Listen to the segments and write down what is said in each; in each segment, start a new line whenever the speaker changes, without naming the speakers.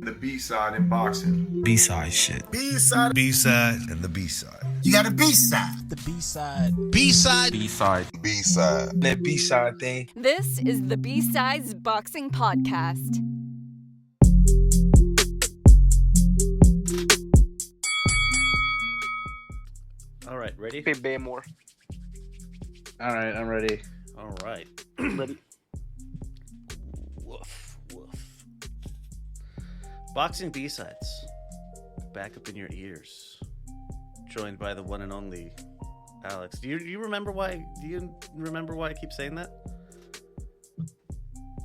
The B-side in boxing.
B-side shit.
B-side.
B-side.
And the B-side.
You got a B-side.
The B-side.
B-side.
B-side.
B-side.
That B-side thing.
This is the B-Sides Boxing Podcast.
All right, ready?
Big Bay more.
All right, I'm ready.
All right.
Ready.
Woof, woof. Boxing B-sides. Back up in your ears. Joined by the one and only Alex. Do you remember why? Do you remember why I keep saying that?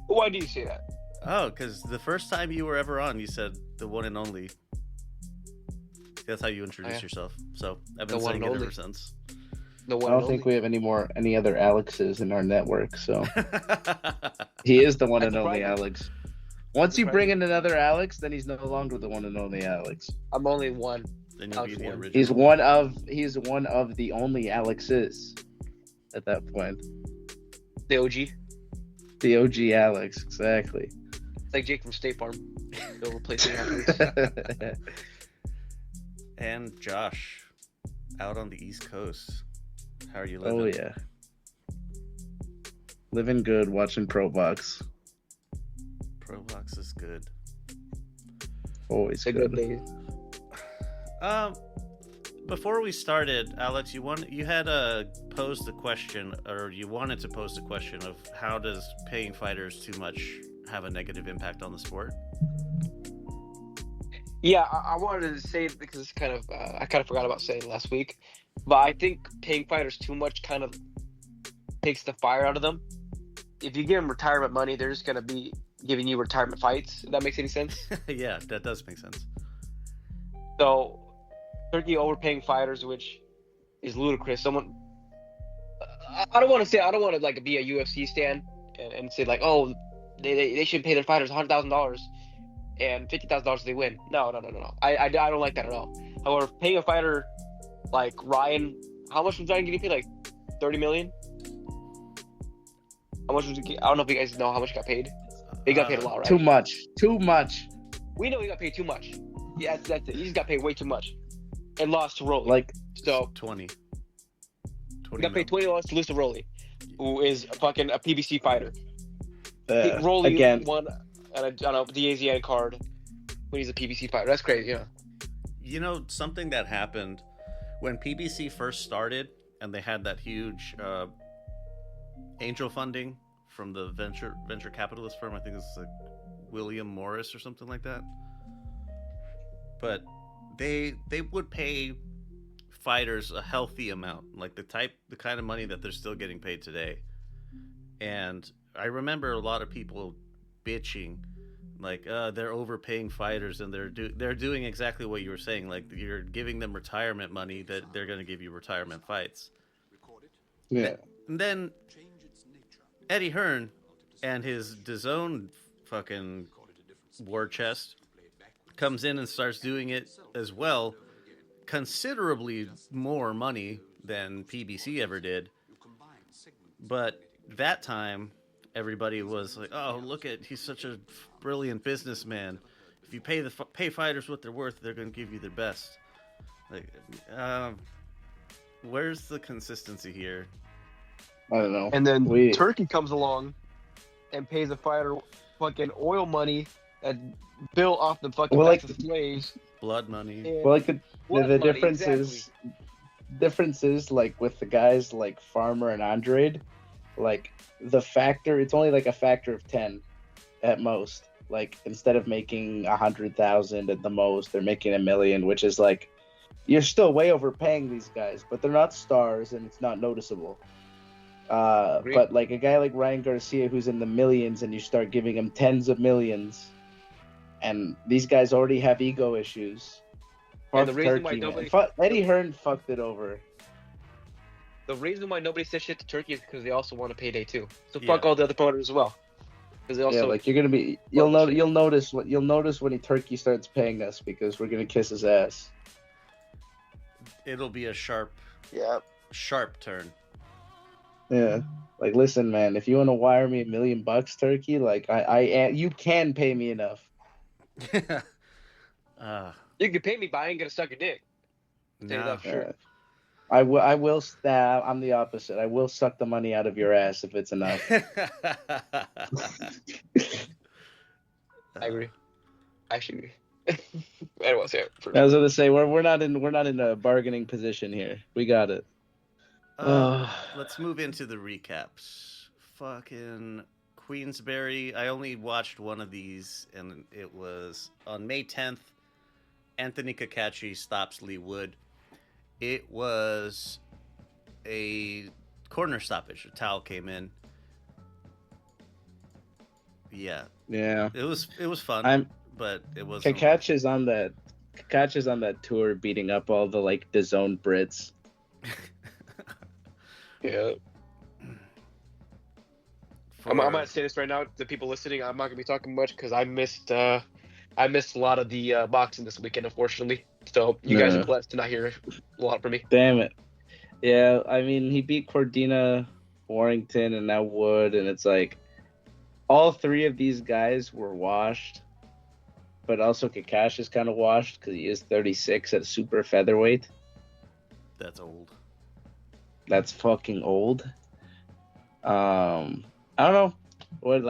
Why do you say that?
Oh, because the first time you were ever on, you said the one and only. That's how you introduced yourself. So I've been saying it ever since.
I don't think we have any other Alexes in our network, so he is the one and only Alex. Once you bring in another Alex, then he's no longer the one and only Alex.
I'm only one.
Then you'll be the original.
He's one of the only Alexes at that point.
The OG.
The OG Alex, exactly.
It's like Jake from State Farm. They'll replace me.
And Josh, out on the East Coast. How are you living?
Oh yeah, living good. Watching ProBox.
ProBox is good.
Always
a
good.
day.
Before we started, Alex, you had posed the question, or you wanted to pose the question of how does paying fighters too much have a negative impact on the sport?
Yeah, I wanted to say it because it's kind of I kind of forgot about saying it last week, but I think paying fighters too much kind of takes the fire out of them. If you give them retirement money, they're just gonna be giving you retirement fights. If that makes any sense?
Yeah, that does make sense.
So, Turkey overpaying fighters, which is ludicrous. I don't want to like be a UFC stan and say like, oh, they should pay their fighters $100,000 and $50,000 if they win. No. I don't like that at all. However, paying a fighter like Ryan, how much was Ryan getting paid? Like $30 million. How much was he? I don't know if you guys know how much he got paid. He got paid a lot, right?
Too much.
We know he got paid too much. Yeah, that's it. He just got paid way too much, and lost to Rolly.
Like
so,
20.
He got paid $20 to lose to Rolly, who is a PBC fighter. Rolly
again
won on a DAZN card when he's a PBC fighter. That's crazy, yeah.
You know, something that happened when PBC first started, and they had that huge angel funding from the venture capitalist firm. I think it's like William Morris or something like that. But they would pay fighters a healthy amount, like the kind of money that they're still getting paid today. And I remember a lot of people bitching, like they're overpaying fighters, and they're doing exactly what you were saying. Like you're giving them retirement money that they're going to give you retirement fights.
Yeah.
And then Eddie Hearn and his DAZN fucking war chest comes in and starts doing it as well, considerably more money than PBC ever did. But that time, everybody was like, "Oh, he's such a brilliant businessman. If you pay fighters what they're worth, they're going to give you their best." Like, where's the consistency here?
I don't know.
And then Turkey comes along and pays a fighter fucking oil money that built off the fucking backs of the slaves.
Blood money.
Well, like the difference is like with the guys like Farmer and Andrade, like the factor, it's only like a factor of 10 at most. Like instead of making 100,000 at the most, they're making $1 million, which is like you're still way overpaying these guys, but they're not stars and it's not noticeable. But like a guy like Ryan Garcia who's in the millions and you start giving him tens of millions, and these guys already have ego issues.
And the reason why
Eddie Hearn fucked it over.
The reason why nobody says shit to Turkey is because they also want a payday too. So fuck all the other promoters as well. Because they also
like you're gonna be you'll notice when Turkey starts paying us because we're gonna kiss his ass.
It'll be a sharp turn.
Yeah, like listen, man. If you want to wire me $1 million, Turkey, like you can pay me enough.
You can pay me, but I ain't gonna suck a dick. Tell you
no.
that for sure.
I will stab. I'm the opposite. I will suck the money out of your ass if it's enough.
I agree. I actually agree. I don't want to say it.
I was gonna say we're not in a bargaining position here. We got it.
Let's move into the recaps. Fucking Queensberry. I only watched one of these, and it was on May 10th. Anthony Kakachi stops Lee Wood. It was a corner stoppage. A towel came in. Yeah,
Yeah.
it was fun, but it was
Kakash is on that tour beating up all the like DAZN Brits.
Yeah. I'm gonna say this right now to people listening. I'm not gonna be talking much because I missed a lot of the boxing this weekend, unfortunately. So you guys are blessed to not hear a lot from me.
Damn it. Yeah, I mean he beat Cordina, Warrington, and now Wood, and it's like all three of these guys were washed, but also Kakash is kind of washed because he is 36 at super featherweight.
That's old.
That's fucking old. I don't know. What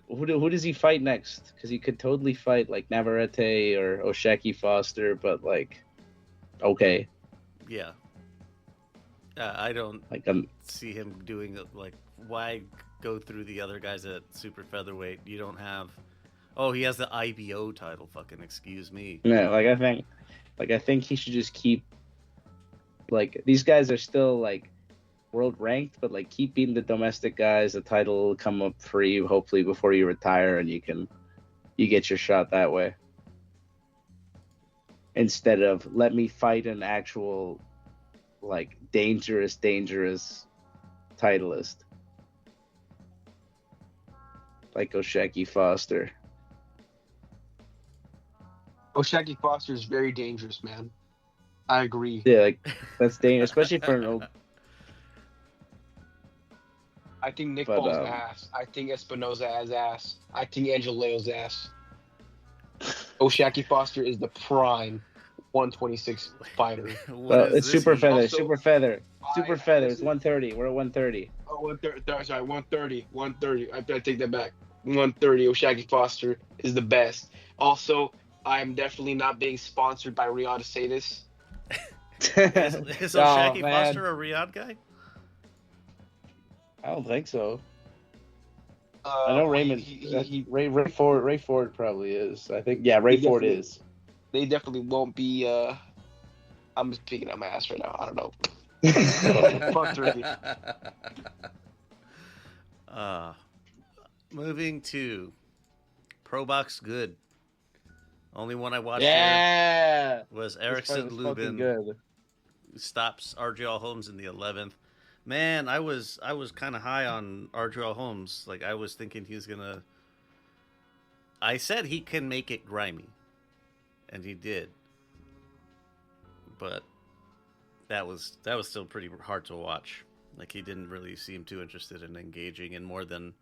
who does he fight next? Because he could totally fight like Navarrete or Osheki Foster, but like, okay.
Yeah. I don't
Like
see him doing it. Like, why go through the other guys at super featherweight? You don't have. Oh, he has the IBO title. Fucking excuse me.
yeah, I think he should just keep. Like these guys are still like world ranked, but like keep beating the domestic guys. The title will come up for you hopefully before you retire, and you get your shot that way. Instead of let me fight an actual like dangerous titleist like Osheki Foster.
Osheki Foster is very dangerous, man. I agree.
Yeah, like that's dangerous, especially for an old.
I think Nick
But,
Paul's ass. I think Espinoza has ass. I think Angel Leo's ass. Osheki Foster is the prime 126 fighter.
It's super feather,
Also,
super feather. It's
listen.
130. We're at 130.
Oh, 130. Sorry, 130. 130. I take that back. 130. Osheki Foster is the best. Also, I'm definitely not being sponsored by Riyadh to say this.
Is Osheki Foster a Riyadh guy?
I don't think so. I know Raymond. Ray Ford probably is. I think Ray Ford is.
They definitely won't be. I'm speaking on my ass right now. I don't know. Fuck Turkey.
Moving to ProBox Good. Only one I watched
here
was Erickson Lubin.
Good.
Stops RJL Holmes in the 11th. Man, I was kind of high on RJL Holmes. Like, I was thinking he was gonna. I said he can make it grimy, and he did. But that was still pretty hard to watch. Like, he didn't really seem too interested in engaging in more than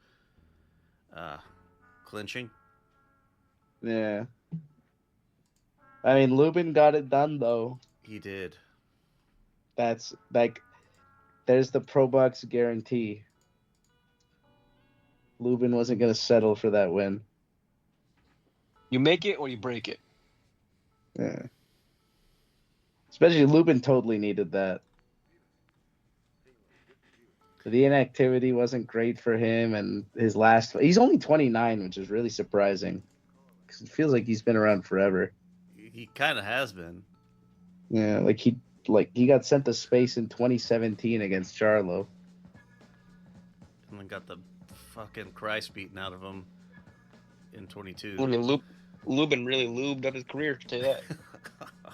clinching.
Yeah. I mean, Lubin got it done though.
He did.
That's like, there's the ProBox guarantee. Lubin wasn't gonna settle for that win.
You make it or you break it.
Yeah. Especially Lubin totally needed that. The inactivity wasn't great for him, and he's only 29, which is really surprising. Because it feels like he's been around forever.
He kind of has been.
Yeah, he got sent to space in 2017 against Charlo.
And then got the fucking Christ beaten out of him in 22.
I mean, Lubin really lubed up his career, to tell you that.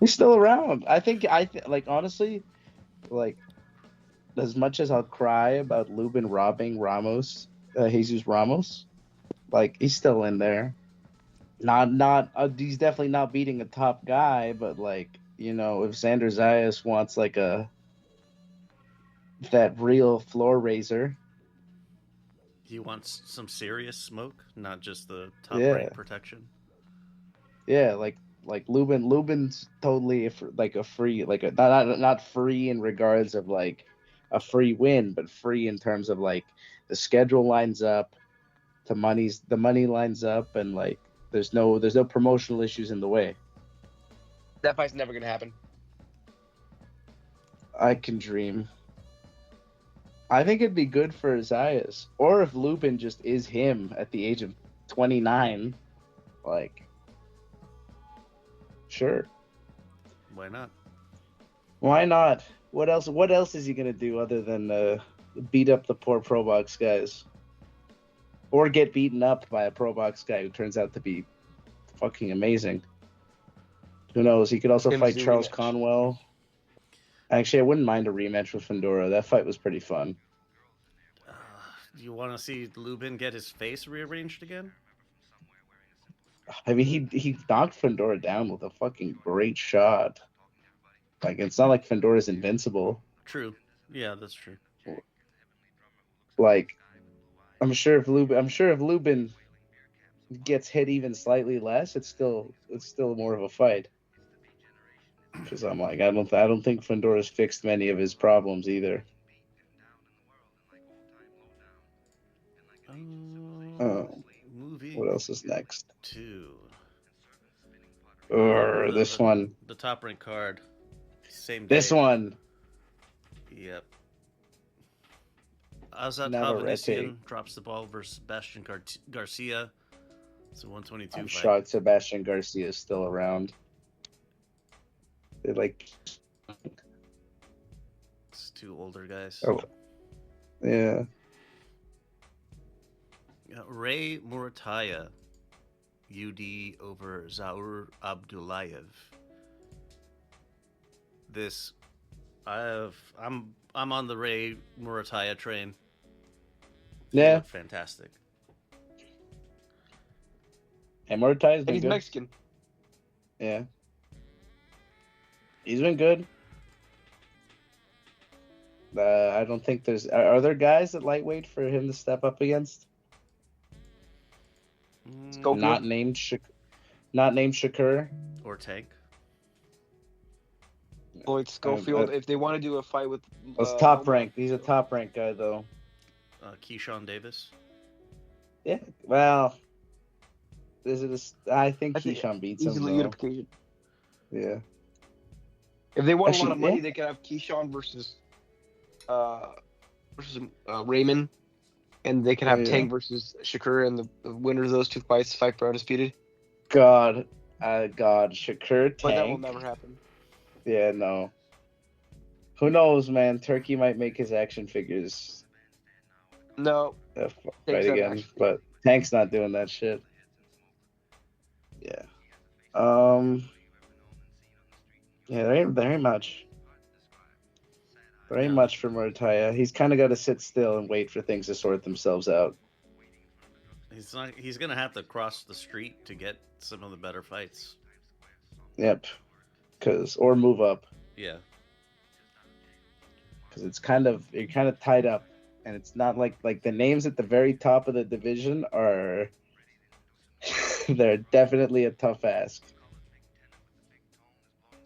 He's still around. I think honestly, like, as much as I'll cry about Lubin robbing Jesus Ramos, like, he's still in there. He's definitely not beating a top guy, but like, you know, if Xander Zayas wants like that real floor raiser.
He wants some serious smoke, not just the top rank protection.
Yeah, like Lubin's totally like a free, like a not free in regards of like a free win, but free in terms of like the schedule lines up, the money lines up, and like there's no promotional issues in the way.
That fight's never gonna happen.
I can dream. I think it'd be good for Zayas, or if Lubin just is him at the age of 29, like, sure,
Why not?
why not? What else? What else is he gonna do other than beat up the poor ProBox guys, or get beaten up by a ProBox guy who turns out to be fucking amazing? Who knows? He could also
Him
fight
do
Charles
rematch.
Conwell. Actually, I wouldn't mind a rematch with Fandora. That fight was pretty fun.
Do you want to see Lubin get his face rearranged again?
I mean, he knocked Fandora down with a fucking great shot. Like, it's not like Fandora's invincible.
True. Yeah, that's true.
Like, I'm sure if Lubin gets hit even slightly less, it's still more of a fight. Because I'm like, I don't think Fandora's fixed many of his problems either.
Movie
What else is next?
2.
Or this one.
The top ranked card. Same day.
This one.
Yep. Azat
Navarrete.
Havanassian drops the ball versus Sebastian Garcia. It's a 122
I'm
fight.
shocked Sebastian Garcia is still around. They're like,
It's two older guys.
oh, yeah.
Ray Murataya, UD over Zaur Abdullayev. I'm on the Ray Murataya train. He
Yeah.
looked fantastic.
And Mordecai's
And
been
he's
good.
Mexican.
Yeah. He's been good. I don't think are there guys at lightweight for him to step up against?
Schofield?
Not named Shakur.
Or Tank.
Lloyd Schofield. If they want to do a fight with,
That's top ranked. He's a top ranked guy though.
Keyshawn Davis.
Yeah. Well, I think Keyshawn beats him.
Easily
Though.
unification.
Yeah.
If they want
Actually,
a lot of money,
yeah.
they can have Keyshawn versus Raymond, and they can have
Yeah.
Tank versus Shakur, and the winners of those two fights fight for undisputed.
God, Shakur Tank.
But that will never happen.
Yeah, no. Who knows, man? Turkey might make his action figures
No,
fight
Tank's not
again,
action
but Tank's not doing that shit. Yeah. Yeah, there ain't much. There ain't much for Murtaya. He's kind of got to sit still and wait for things to sort themselves out.
He's gonna have to cross the street to get some of the better fights.
Yep. Or move up.
Yeah.
Because you're kind of tied up, and it's not like the names at the very top of the division are. They're definitely a tough ask.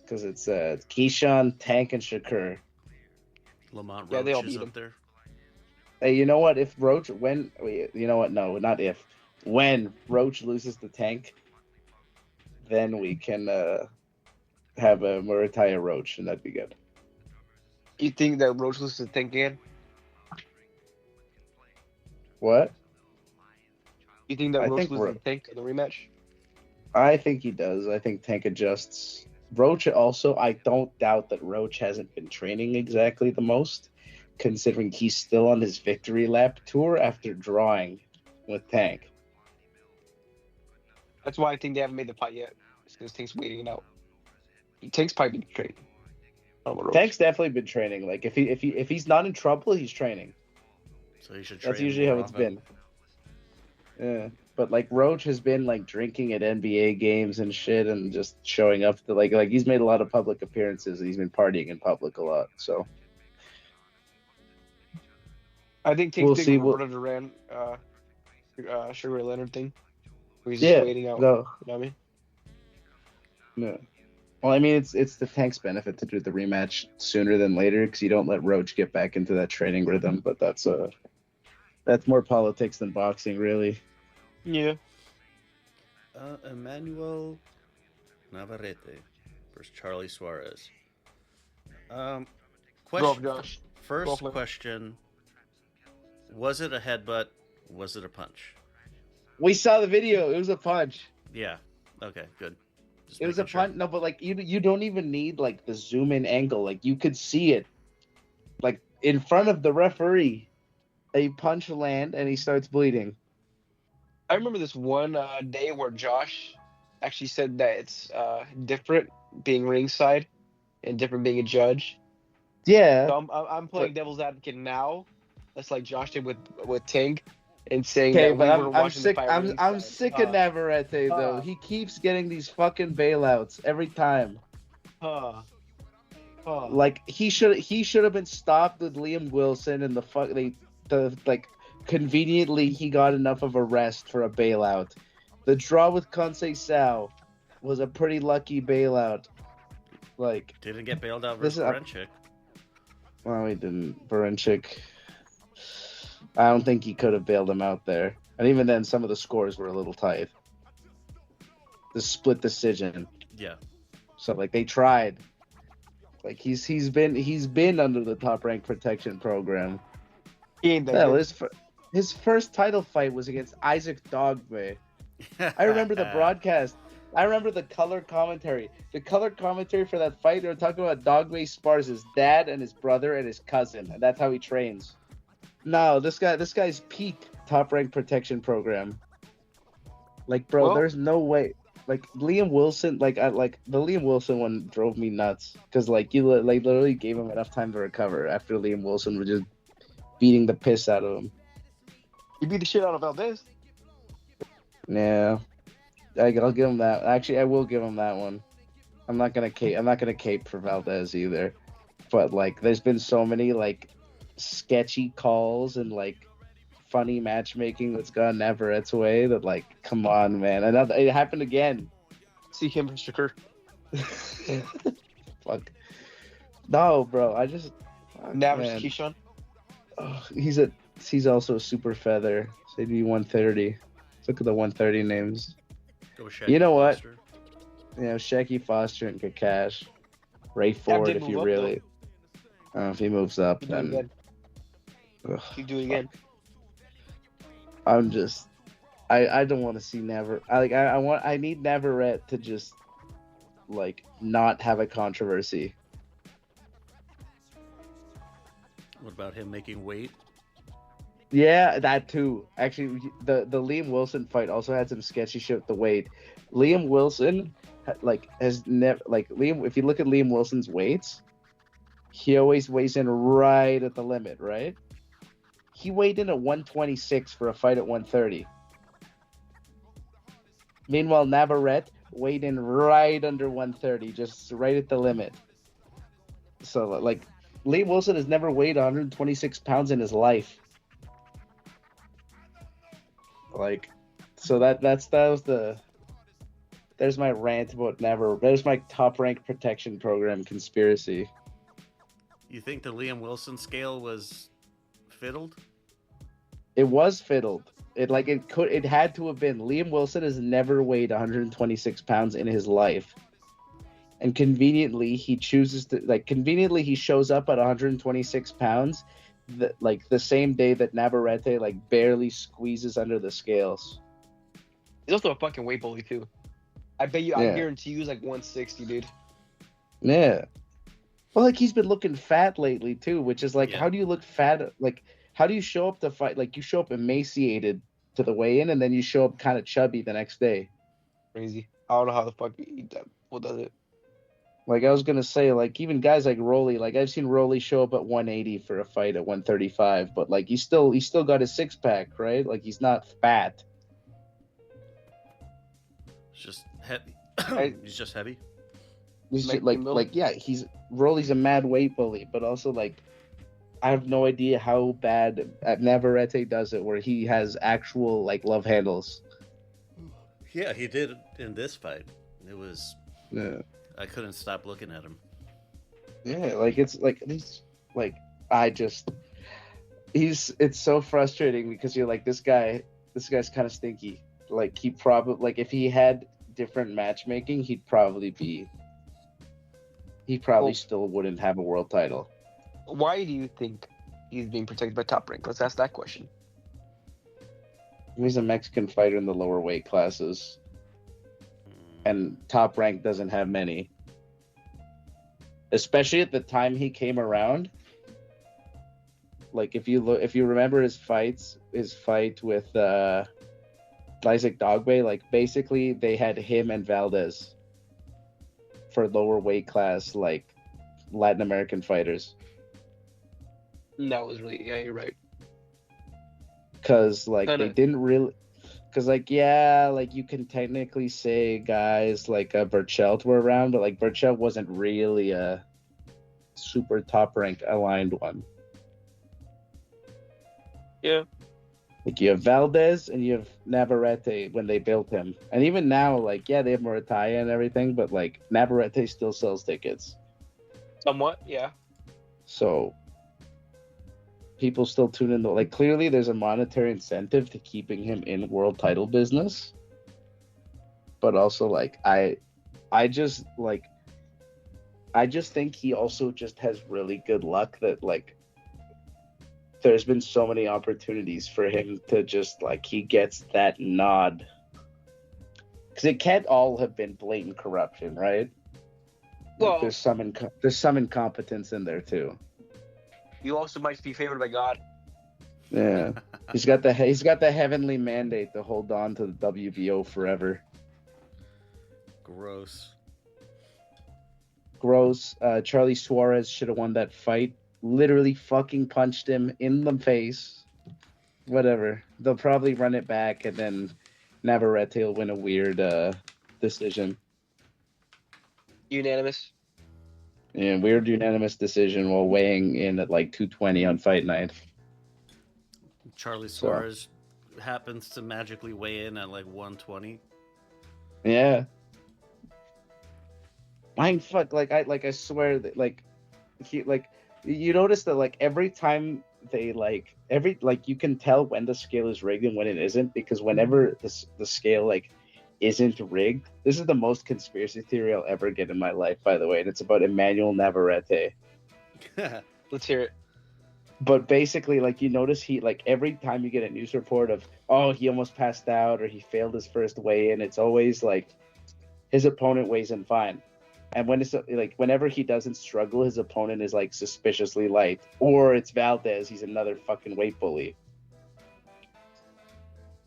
Because it's Keyshawn, Tank, and Shakur.
Lamont
Yeah, they all
Roach is
beat
up
him.
there.
Hey, you know what? You know what? No, not if. When Roach loses to Tank, then we can have a Murataya Roach, and that'd be good.
You think that Roach loses to Tank again?
What?
You think that
I
Roach
think
loses to Tank in the rematch?
I think he does. I think Tank adjusts. Roach also, I don't doubt that Roach hasn't been training exactly the most, considering he's still on his victory lap tour after drawing with Tank.
That's why I think they haven't made the fight yet. It's because Tank's waiting it out. Tank's probably been training.
Tank's definitely been training. Like if he's not in trouble, he's training.
So he should train.
That's usually how
more
it's
often.
been. Yeah, but like Roach has been like drinking at NBA games and shit, and just showing up to like he's made a lot of public appearances. And he's been partying in public a lot. So
I think Tank's
we'll
big
see.
Roberto Duran, Sugar Ray Leonard thing. Where he's
Yeah,
just waiting out.
no.
You know what I mean?
No. Well, I mean, it's the Tank's benefit to do the rematch sooner than later because you don't let Roach get back into that training rhythm. But that's more politics than boxing, really.
Yeah.
Emmanuel Navarrete versus Charlie Suarez.
Go
Question.
off, Josh.
First
Go off,
question: was it a headbutt? Was it a punch?
We saw the video. It was a punch.
Yeah. Okay. Good. Just
It was a
making sure.
punch. No, but like you don't even need like the zoom in angle. Like you could see it, like in front of the referee. A punch land and he starts bleeding.
I remember this one day where Josh actually said that it's different being ringside and different being a judge.
Yeah.
So I'm playing devil's advocate now. That's like Josh did with Ting, and saying
Okay,
that
but
we were
I'm
watching
sick.
the fight
I'm
ringside.
sick of Navarrete though.
huh.
He keeps getting these fucking bailouts every time.
Huh.
Like he should have been stopped with Liam Wilson and conveniently he got enough of a rest for a bailout. The draw with Conceição was a pretty lucky bailout. Like
Didn't get bailed out
This
versus
is
Brenchik.
well, he didn't. Baranchik. I don't think he could have bailed him out there. And even then, some of the scores were a little tight. The split decision.
Yeah.
So like they tried. Like he's been under the top rank protection program.
He ain't that
Hell,
good.
his first title fight was against Isaac Dogbe. I remember the broadcast. I remember the color commentary. The color commentary for that fight, they were talking about Dogbe spars his dad and his brother and his cousin, and that's how he trains. No, this guy's peak top rank protection program. Like, bro,
Well-
there's no way. Like Liam Wilson, the Liam Wilson one drove me nuts because like you like literally gave him enough time to recover after Liam Wilson was just beating the piss out of him.
He beat the shit out of Valdez.
Yeah, I'll give him that. Actually, I will give him that one. I'm not gonna cape for Valdez either. But like, there's been so many like sketchy calls and like funny matchmaking that's gone Navarrete's way that like, come on, man. It happened again.
See him versus Shakur.
Fuck. No, bro. I just. Fuck,
Nav
man.
versus Keyshawn.
Oh, he's also a super feather. So he'd be 130. Look at the 130 names.
Go
You know what?
Foster.
You know, Shecky Foster and Kakash. Ray Ford,
did
if
move
you
up,
really. If he moves up,
Keep doing it
then.
again.
Ugh,
Keep doing it again.
I'm just. I don't want to see I need Navarrete to just like not have a controversy.
What about him making weight?
Yeah, that too. Actually, the Liam Wilson fight also had some sketchy shit with the weight. Liam Wilson, has never Liam. If you look at Liam Wilson's weights, he always weighs in right at the limit, right? He weighed in at 126 for a fight at 130. Meanwhile, Navarrete weighed in right under 130, just right at the limit. So like, Liam Wilson has never weighed 126 pounds in his life. Like, so there's my rant about there's my top rank protection program conspiracy.
You think the Liam Wilson scale was fiddled?
It was fiddled. It had to have been. Liam Wilson has never weighed 126 pounds in his life. And conveniently he shows up at 126 pounds the same day that Navarrete barely squeezes under the scales.
He's also a fucking weight bully too. I bet you.
Yeah.
I guarantee you, he's like 160, dude.
Yeah. Well, he's been looking fat lately too, which is
Yeah.
how do you look fat? How do you show up to fight? You show up emaciated to the weigh-in, and then you show up kind of chubby the next day.
Crazy. I don't know how the fuck what does it.
I was gonna say, even guys like Rolly, I've seen Rolly show up at 180 for a fight at 135, but he's still got his six pack, right? He's not fat.
It's just heavy. He's just heavy.
He's
Make
just, Rolly's a mad weight bully, but also I have no idea how bad Navarrete does it, where he has actual love handles.
Yeah, he did in this fight. It was
Yeah.
I couldn't stop looking at him.
Yeah, like it's like he's like I just it's so frustrating because you're like this guy's kind of stinky. Like he probably like if he had different matchmaking, he probably
Well,
still wouldn't have a world title.
why do you think he's being protected by Top Rank? Let's ask that question.
He's a Mexican fighter in the lower weight classes, and Top Rank doesn't have many. Especially at the time he came around. Like if you remember his fight with Isaac Dogbe, like basically they had him and Valdez for lower weight class like Latin American fighters.
That was really, yeah, you're right.
Cause like
Kinda.
they didn't really, cause like yeah, like you can technically say guys like Burchelt were around, but like Burchelt wasn't really a super top rank aligned one.
Yeah.
Like you have Valdez and you have Navarrete when they built him, and even now, like yeah, they have Morataya and everything, but like Navarrete still sells tickets,
Somewhat, yeah.
so people still tune in. Like clearly, there's a monetary incentive to keeping him in world title business, but also like I just think he also just has really good luck that like there's been so many opportunities for him to just like he gets that nod, because it can't all have been blatant corruption, right?
Well,
There's some incompetence in there too.
you also might be favored by God.
Yeah, he's got the heavenly mandate to hold on to the WBO forever.
Gross.
Charlie Suarez should have won that fight. Literally fucking punched him in the face. Whatever. They'll probably run it back, and then Navarrete will win a weird decision.
Unanimous.
Yeah, weird unanimous decision while weighing in at like 220 on fight night.
Charlie Suarez happens to magically weigh in at like 120.
Yeah. Mind fuck, I swear that like he like you notice that like every time they you can tell when the scale is rigged and when it isn't, because whenever the scale like isn't rigged, this is the most conspiracy theory I'll ever get in my life, by the way, and it's about Emmanuel Navarrete.
Let's hear it.
But basically, like you notice he like every time you get a news report of he almost passed out or he failed his first weigh-in, it's always like his opponent weighs in fine. And when it's like whenever he doesn't struggle, his opponent is like suspiciously light, or it's Valdez. He's another fucking weight bully.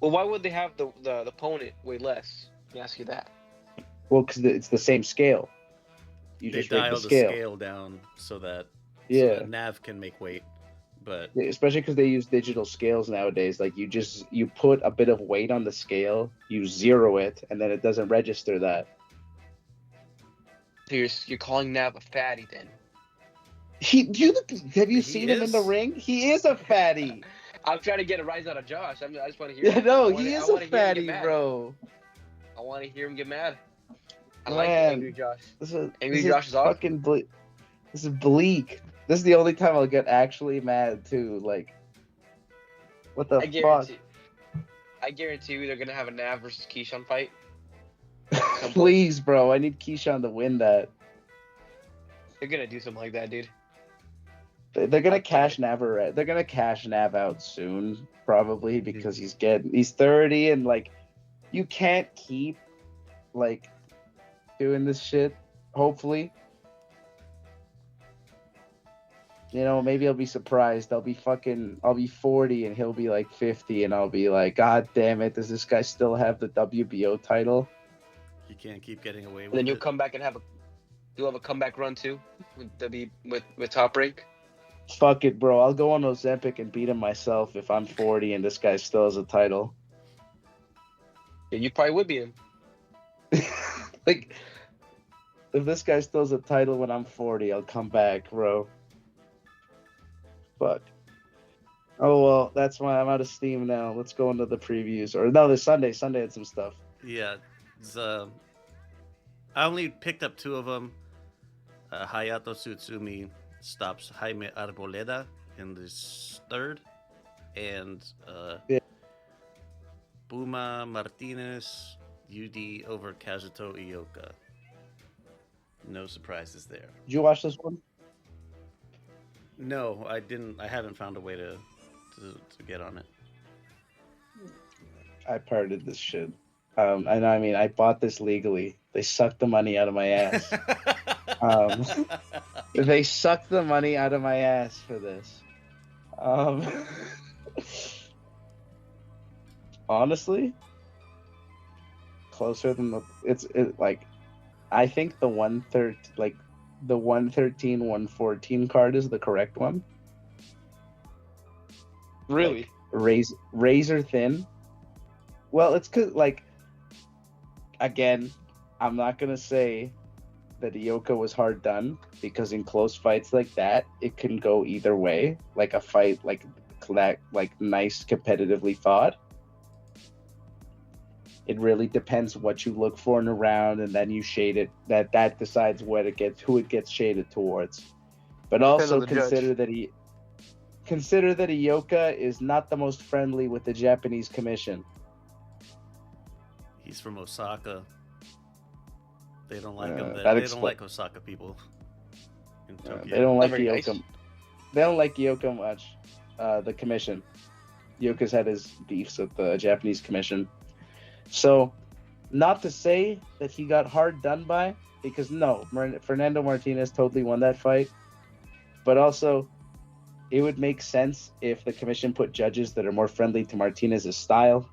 Well, why would they have the opponent weigh less? Let me ask you that.
Well, because it's the same scale. You
They
just rig
dial
the
the
scale.
scale down so that Nav can make weight. But
Yeah, especially because they use digital scales nowadays. Like you put a bit of weight on the scale, you zero it, and then it doesn't register that.
So you're calling Nav a fatty then?
Have you seen him in the ring? He is a fatty.
I'm trying to get a rise out of Josh. I just want to hear.
Yeah, no,
I wanna-
he
I
is
wanna
a
hear him get
fatty,
mad.
bro.
I want to hear him get mad. I
Man,
like Angry Josh. Angry Josh is awesome.
fucking this is bleak. This is the only time I'll get actually mad too. Like, what the fuck?
I guarantee you they're gonna have a Nav versus Keyshawn fight.
Please, bro. I need Keyshawn to win that.
They're gonna do something like that, dude.
They're gonna cash Nav. They're gonna cash Nav out soon, probably, because he's 30 and like you can't keep like doing this shit. Hopefully, you know, maybe I'll be surprised. I'll be 40 and he'll be like 50, and I'll be like, God damn it! Does this guy still have the WBO title?
you can't keep getting away with
And then
it.
you'll come back and you'll have a comeback run too with Top Rank.
Fuck it, bro. I'll go on Ozempic and beat him myself if I'm 40 and this guy still has a title.
Yeah, you probably would beat him.
Like, if this guy still has a title when I'm 40, I'll come back, bro. Fuck. Oh, well, that's why I'm out of steam now. Let's go into the previews. Or, no, this Sunday. Sunday had some stuff.
Yeah. I I only picked up 2 of them. Hayato Tsutsumi stops Jaime Arboleda in the 3rd, and
Yeah.
Buma Martinez UD over Kazuto Ioka. No surprises there.
Did you watch this one?
No, I didn't. I haven't found a way to get on it.
I parted this shit. And I mean, I bought this legally. They sucked the money out of my ass. They sucked the money out of my ass for this. Honestly, closer than like, I think the 113, 114 card is the correct one.
Really?
Razor thin. Well, it's cause like, again, I'm not gonna say that Ioka was hard done, because in close fights like that, it can go either way. Like a fight like that, like nice competitively fought. It really depends what you look for in a round, and then you shade it. That decides who it gets shaded towards. But also consider that Ioka is not the most friendly with the Japanese commission.
He's from Osaka. They don't like him. They don't like Osaka people in Tokyo.
They don't like
Very
Ioka.
nice.
They don't like Ioka much. The commission. Ioka's had his beefs with the Japanese commission. So, not to say that he got hard done by, because no, Fernando Martinez totally won that fight. But also, it would make sense if the commission put judges that are more friendly to Martinez's style.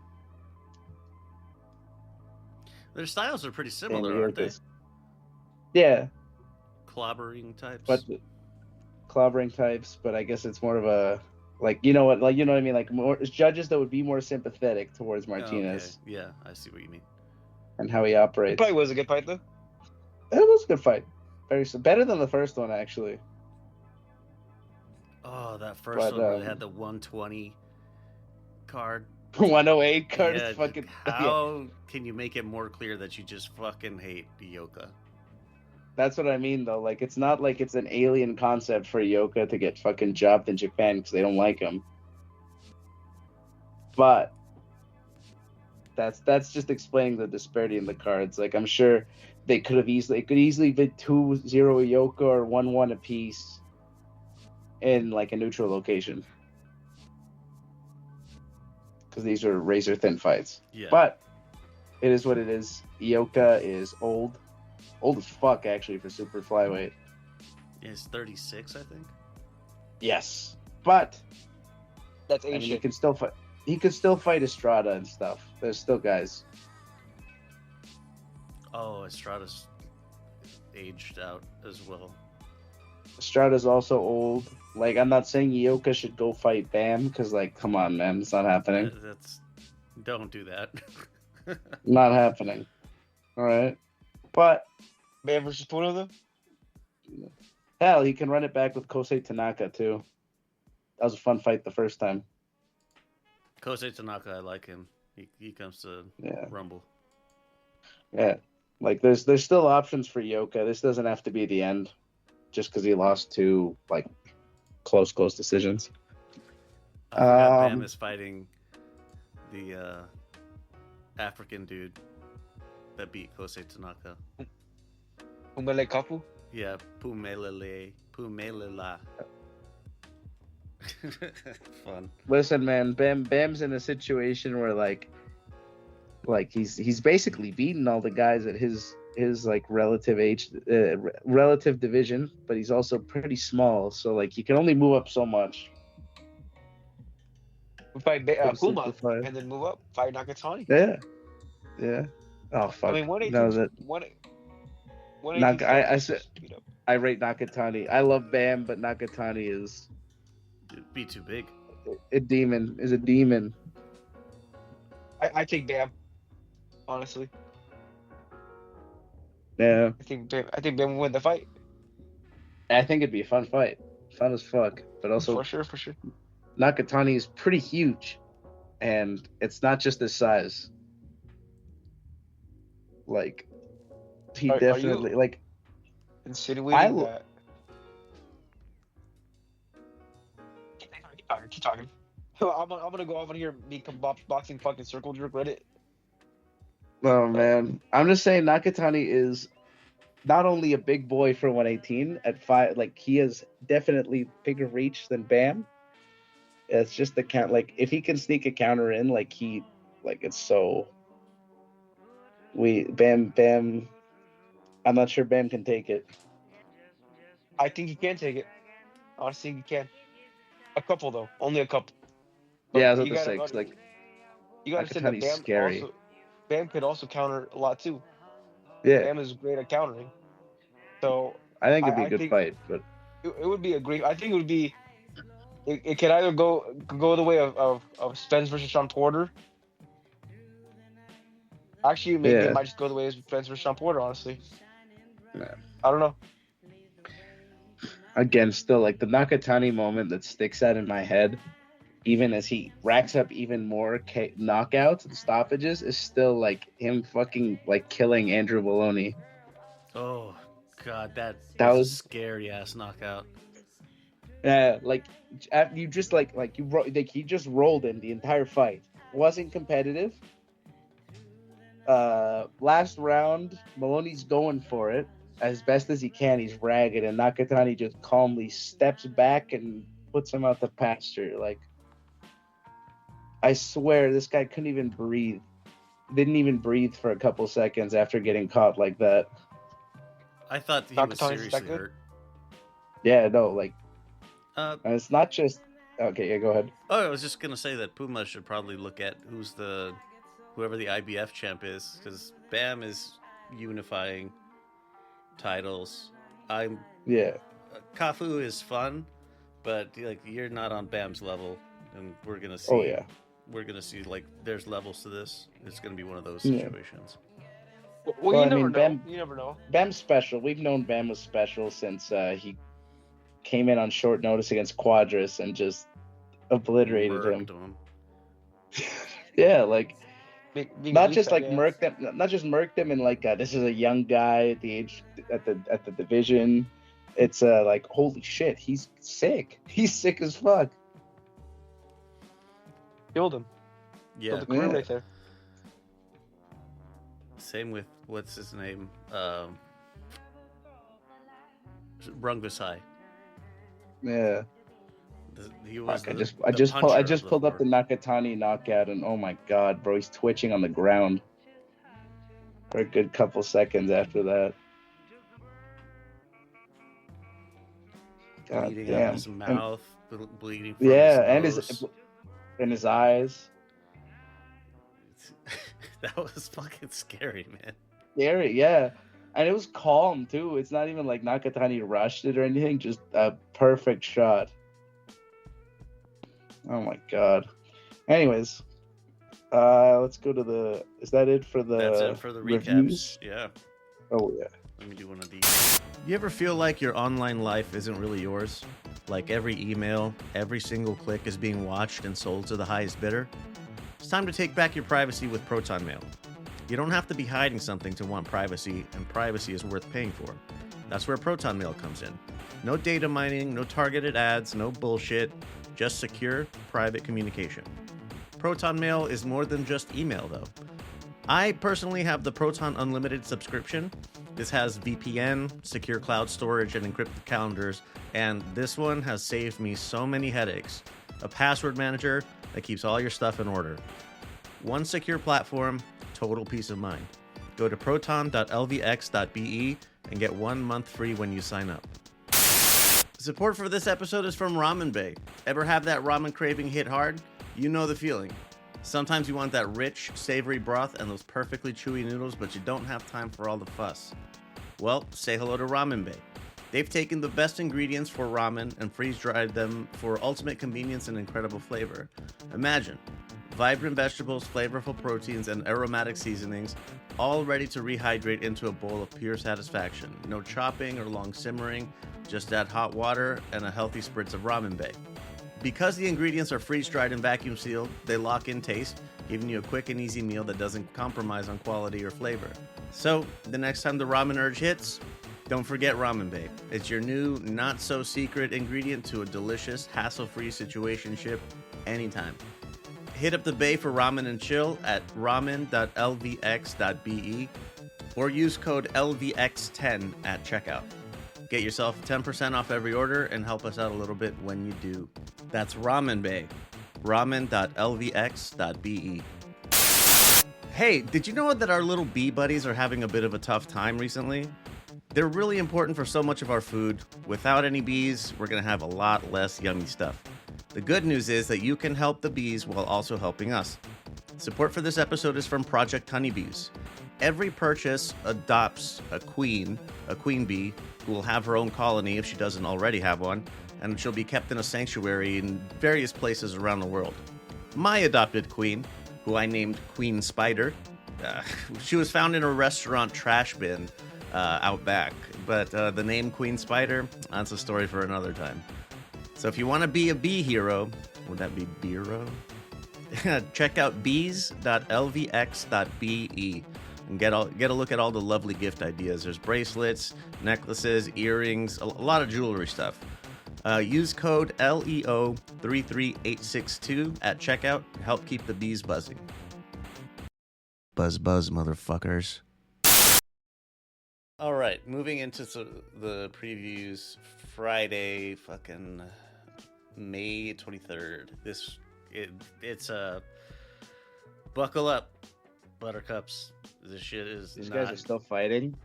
Their styles are pretty similar, aren't they?
Yeah,
Clobbering types.
but clobbering types. But I guess it's more of a you know what I mean, like more judges that would be more sympathetic towards Martinez.
Okay. Yeah, I see what you mean.
And how he operates.
Probably was a good fight though.
It was a good fight. Better than the first one, actually.
Oh, that first one where they had the 120 card.
108 card
Yeah,
is fucking.
how can you make it more clear that you just fucking hate Ioka?
That's what I mean, though. Like, it's not like it's an alien concept for Ioka to get fucking jobbed in Japan because they don't like him. But that's just explaining the disparity in the cards. Like, I'm sure it could easily be 2-0 Ioka or 1-1 apiece in like a neutral location. Because these are razor thin fights.
Yeah.
But it is what it is. Ioka is old as fuck, actually, for super flyweight.
He's 36, I think.
Yes, but
That's
I mean,
ancient.
he can still fight. He could still fight Estrada and stuff. There's still guys.
Oh, Estrada's aged out as well.
Estrada's also old. Like, I'm not saying Ioka should go fight Bam, because, like, come on, man, it's not happening.
Don't do that.
Not happening. All right, but
Bam versus Puno though.
hell, he can run it back with Kosei Tanaka too. That was a fun fight the first time.
Kosei Tanaka, I like him. He comes to
Yeah.
Rumble.
Yeah, like there's still options for Ioka. This doesn't have to be the end, just because he lost two like close decisions.
I forgot
Um,
Bam is fighting the African dude that beat Kosei Tanaka.
Umele Kapu.
Yeah, Pumelela. Fun.
Listen, man, Bam's in a situation where like he's basically beaten all the guys at his like relative age, relative division, but he's also pretty small, so like he can only move up so much.
We fight
Pretty
Puma
simplified.
and then move up. Fight Nakatani.
Yeah. Oh fuck.
I mean, 118.
No, that
118.
I said I rate Nakatani. I love Bam, but Nakatani is
It'd be too big.
a demon. Is a demon.
I take Bam. Honestly,
Yeah.
I think Bam will win the fight.
I think it'd be a fun fight. Fun as fuck. But also
For sure.
Nakatani is pretty huge, and it's not just his size. Like, he
Are you-
definitely like.
insinuating
I-
that. Keep talking. I'm gonna go off on here, become boxing fucking circle jerk Reddit.
Oh man, I'm just saying Nakatani is not only a big boy for 118 at 5. Like he has definitely bigger reach than Bam. It's just the count. Like if he can sneak a counter in, it's so. Bam. I'm not sure Bam can take it.
I think he can take it. Honestly, he can. A couple though, only a couple. But
Yeah, I was
you
about to say,
gotta
'cause, like,
you gotta say that
Nakatani's
Bam
scary.
Bam could also counter a lot too.
Yeah,
Bam is great at countering. So
I think it'd be
I
a good
think
fight, but
it would be a great. I think it would be. It can either go the way of Spence versus Sean Porter. Actually, maybe
Yeah.
it might just go the way of Spence versus Sean Porter. Honestly,
Yeah.
I don't know.
again, still like the Nakatani moment that sticks out in my head, even as he racks up even more knockouts and stoppages, is still like him fucking like killing Andrew Maloney.
Oh god, that
That
was
was-
a scary ass knockout.
Yeah, like you just like he just rolled him the entire fight. Wasn't competitive. Last round, Maloney's going for it as best as he can. He's ragged, and Nakatani just calmly steps back and puts him out the pasture. Like, I swear, this guy couldn't even breathe. Didn't even breathe for a couple seconds after getting caught like that.
I thought he was
Nakatani's
seriously
that good?
hurt.
Yeah, no, like,
Uh,
and it's not just. Okay, yeah, go ahead.
oh, I was just gonna say that Puma should probably look at whoever the IBF champ is, because Bam is unifying titles.
Yeah,
Kafu is fun, but like you're not on Bam's level, and we're gonna see.
oh yeah.
We're gonna see like there's levels to this. It's gonna be one of those
Yeah.
situations.
Well,
Well,
you
I
never
mean,
know.
Bam-
You never know.
Bam's special. We've known Bam was special since he came in on short notice against Quadras and just obliterated him.
Murked him.
Yeah, like
Being
not
a
just like
Leafs fan,
murked them, not just murked them, and like this is a young guy at the age at the division. It's like holy shit, he's sick. He's sick as fuck.
killed him.
Yeah.
Killed the career
Yeah.
right there.
Same with what's his name, Rungvisai.
Yeah.
He was.
Fuck, I
the-
just
the puncher of
pulled up the
horde.
Nakatani knockout, and oh my god, bro, he's twitching on the ground for a good couple seconds after that. God
bleeding out
damn.
his
And-
mouth, bleeding from
yeah,
his
and
nose.
his eyes.
That was fucking scary, man.
Scary, yeah. And it was calm too. It's not even like Nakatani rushed it or anything, just a perfect shot. Oh my god. Anyways, let's go to the. Is that it for the?
That's it for the recaps.
reviews?
Yeah.
Oh yeah.
Let me do one of these. You ever feel like your online life isn't really yours? Like every email, every single click is being watched and sold to the highest bidder? It's time to take back your privacy with Proton Mail. You don't have to be hiding something to want privacy, and privacy is worth paying for. That's where Proton Mail comes in. No data mining, no targeted ads, no bullshit, just secure, private communication. Proton Mail is more than just email, though. I personally have the Proton Unlimited subscription. This has VPN, secure cloud storage, and encrypted calendars, and this one has saved me so many headaches. A password manager that keeps all your stuff in order. One secure platform, total peace of mind. Go to proton.lvx.be and get 1 month free when you sign up. Support for this episode is from Ramen Bay. Ever have that ramen craving hit hard? You know the feeling. Sometimes you want that rich, savory broth and those perfectly chewy noodles, but you don't have time for all the fuss. Well, say hello to Ramen Bay. They've taken the best ingredients for ramen and freeze-dried them for ultimate convenience and incredible flavor. Imagine, vibrant vegetables, flavorful proteins, and aromatic seasonings, all ready to rehydrate into a bowl of pure satisfaction. No chopping or long simmering, just add hot water and a healthy spritz of Ramen Bay. Because the ingredients are freeze-dried and vacuum sealed, they lock in taste, giving you a quick and easy meal that doesn't compromise on quality or flavor. So, the next time the ramen urge hits, don't forget Ramen Bay. It's your new, not-so-secret ingredient to a delicious, hassle-free situationship anytime. Hit up the Bay for ramen and chill at ramen.lvx.be or use code LVX10 at checkout. Get yourself 10% off every order and help us out a little bit when you do. That's Ramen Bay. ramen.lvx.be. Hey, did you know that our little bee buddies are having a bit of a tough time recently? They're really important for so much of our food. Without any bees, we're going to have a lot less yummy stuff. The good news is that you can help the bees while also helping us. Support for this episode is from Project Honeybees. Every purchase adopts a queen bee, who will have her own colony if she doesn't already have one, and she'll be kept in a sanctuary in various places around the world. My adopted queen, who I named Queen Spider, she was found in a restaurant trash bin out back. But the name Queen Spider, that's a story for another time. So if you want to be a bee hero, would that be Beero? Check out bees.lvx.be and get a look at all the lovely gift ideas. There's bracelets, necklaces, earrings, a lot of jewelry stuff. Use code LEO33862 at checkout to help keep the bees buzzing. Buzz, buzz, motherfuckers. All right, moving into the previews. Friday, fucking May 23rd. It's buckle up, buttercups. This shit is
These guys are still fighting.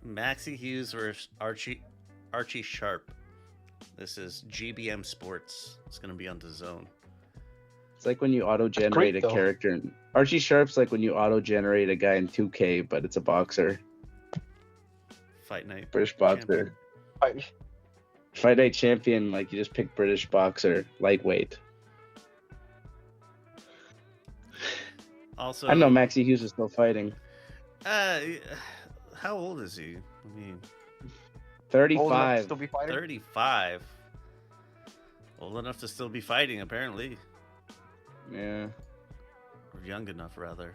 Maxie Hughes versus Archie Sharp. This is GBM Sports. It's gonna be on DAZN.
It's like when you auto-generate a character. Archie Sharp's like when you auto-generate a guy in 2K, but it's a boxer.
Fight Night.
British boxer. Fight Night champion, like you just pick British boxer, lightweight.
Also,
I know Maxie Hughes is still fighting.
How old is he? I mean,
35.
Still be fighting?
35. Old enough to still be fighting, apparently.
Yeah.
Or young enough, rather.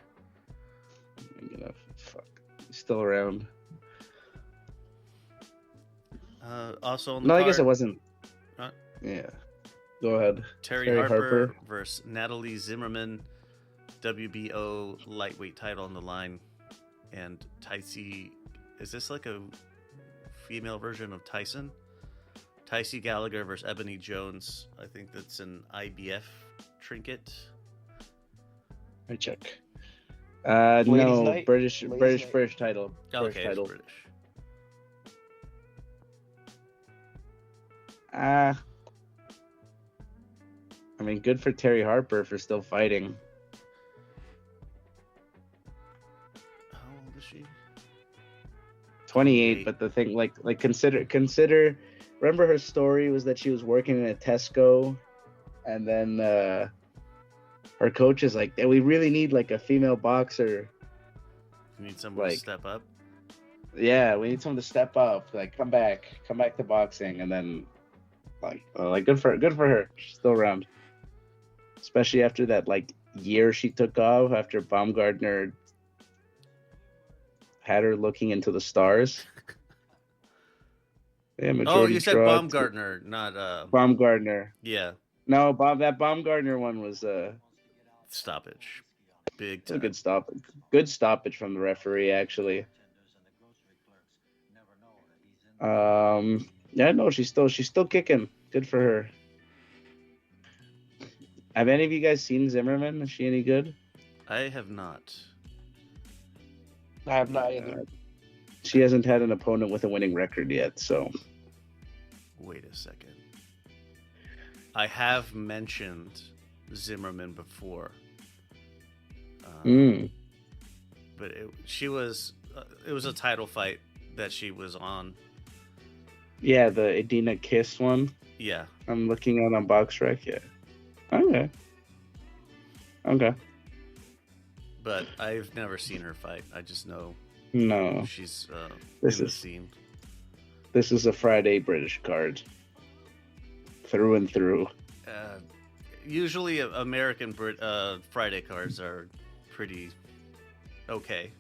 Young enough. Fuck. He's still around.
Also on the
No,
card,
I guess it wasn't.
Huh?
Yeah. Go ahead.
Terry Harper versus Natalie Zimmerman. WBO lightweight title on the line. And Tycee, is this like a female version of Tyson? Tycee Gallagher versus Ebony Jones. I think that's an IBF trinket.
I check.
Ladies
No,
night?
British
Ladies
British
night.
British title.
Okay,
British title.
it's British.
I mean, good for Terry Harper for still fighting.
How old is she?
28, but the thing, like consider. Remember her story was that she was working in a Tesco, and then her coach is like, "We really need like a female boxer.
You need someone to
Like-
step up.
Yeah, we need someone to step up. Like, come back to boxing." And then, like good for her. She's still around, especially after that like year she took off after Baumgartner had her looking into the stars. Yeah,
Oh,
majority
you said
draw.
Baumgartner, not
Baumgartner.
yeah,
No, that Baumgartner one was
stoppage. Big
a
time.
good stoppage. Good stoppage from the referee, actually. Yeah, no, she's still kicking. Good for her. Have any of you guys seen Zimmerman? Is she any good?
I have not.
I have not either.
She hasn't had an opponent with a winning record yet, so
Wait a second. I have mentioned Zimmerman before. But it was a title fight that she was on.
yeah, the Edina Kiss one.
Yeah.
I'm looking on BoxRec. Yeah. Okay.
But I've never seen her fight. I just know
No,
she's
This
in the
is-
scene.
this is a Friday British card. Through and through.
Usually American Friday cards are pretty okay.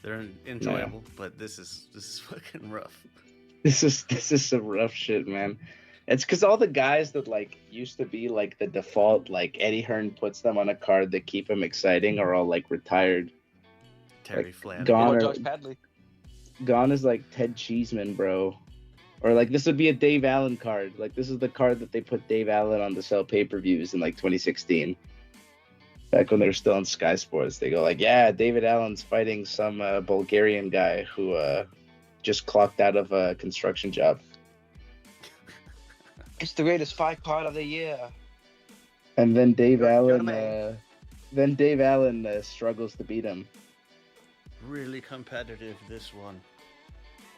They're enjoyable, but this is fucking rough.
This is some rough shit, man. It's because all the guys that like used to be like the default, like Eddie Hearn puts them on a card that keep him exciting, are all like retired.
Terry
Like,
Flanagan.
gone.
Josh Padley.
Gone is like Ted Cheeseman, bro. Or like this would be a Dave Allen card. Like this is the card that they put Dave Allen on to sell pay-per-views in like 2016. Back when they were still on Sky Sports, they go like, "Yeah, David Allen's fighting some Bulgarian guy who just clocked out of a construction job."
It's the greatest fight card of the year.
And then Dave
You're
Allen,
the
struggles to beat him.
Really competitive, this one.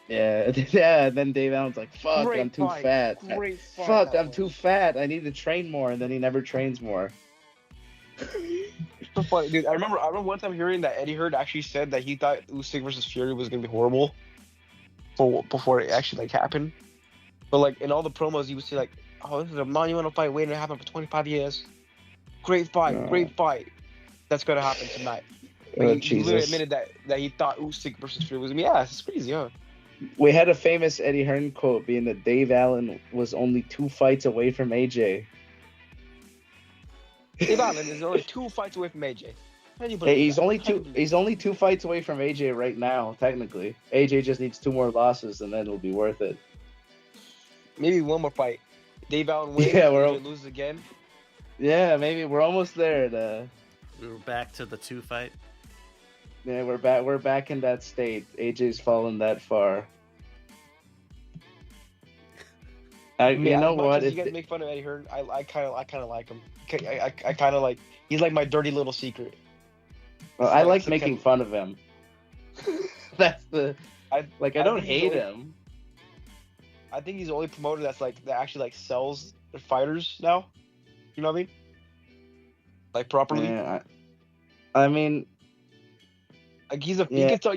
Yeah, yeah. And then Dave Allen's like, "Fuck,
Great
I'm too
fight.
fat.
Great fight,
Fuck,
that
I'm
was.
too fat. I need to train more." And then he never trains more.
So funny, dude. I remember one time hearing that Eddie Hearn actually said that he thought Usyk versus Fury was gonna be horrible, before it actually like happened. But like in all the promos, you would see like, "Oh, this is a monumental fight waiting to happen for 25 years. Great fight, great fight. That's gonna happen tonight." Like, he literally admitted that he thought Usyk versus Fury was gonna be. Yeah, it's crazy, huh?
We had a famous Eddie Hearn quote being that Dave Allen was only 2 fights away from AJ.
Dave Allen is only 2 fights away from AJ. How do you
Hey,
believe
he's
that?
only
How do you
two.
believe
He's only 2 fights away from AJ right now. Technically, AJ just needs 2 more losses, and then it'll be worth it.
Maybe one more fight. Dave Allen wins.
Yeah,
AJ loses again.
Yeah, maybe we're almost there.
We were back to the 2 fight.
Yeah, we're back. We're back in that state. AJ's fallen that far. You know
as much
what?
as you guys make fun of Eddie Hearn, I kind of like him. I kind of like. He's like my dirty little secret.
Well, I like
so
making
Kevin-
fun of him. That's the. I
I
don't
think he's
hate
only-
him.
I think he's the only promoter that actually like sells their fighters now. You know what I mean? Like properly.
Yeah, I mean,
Like you
Yeah.
can tell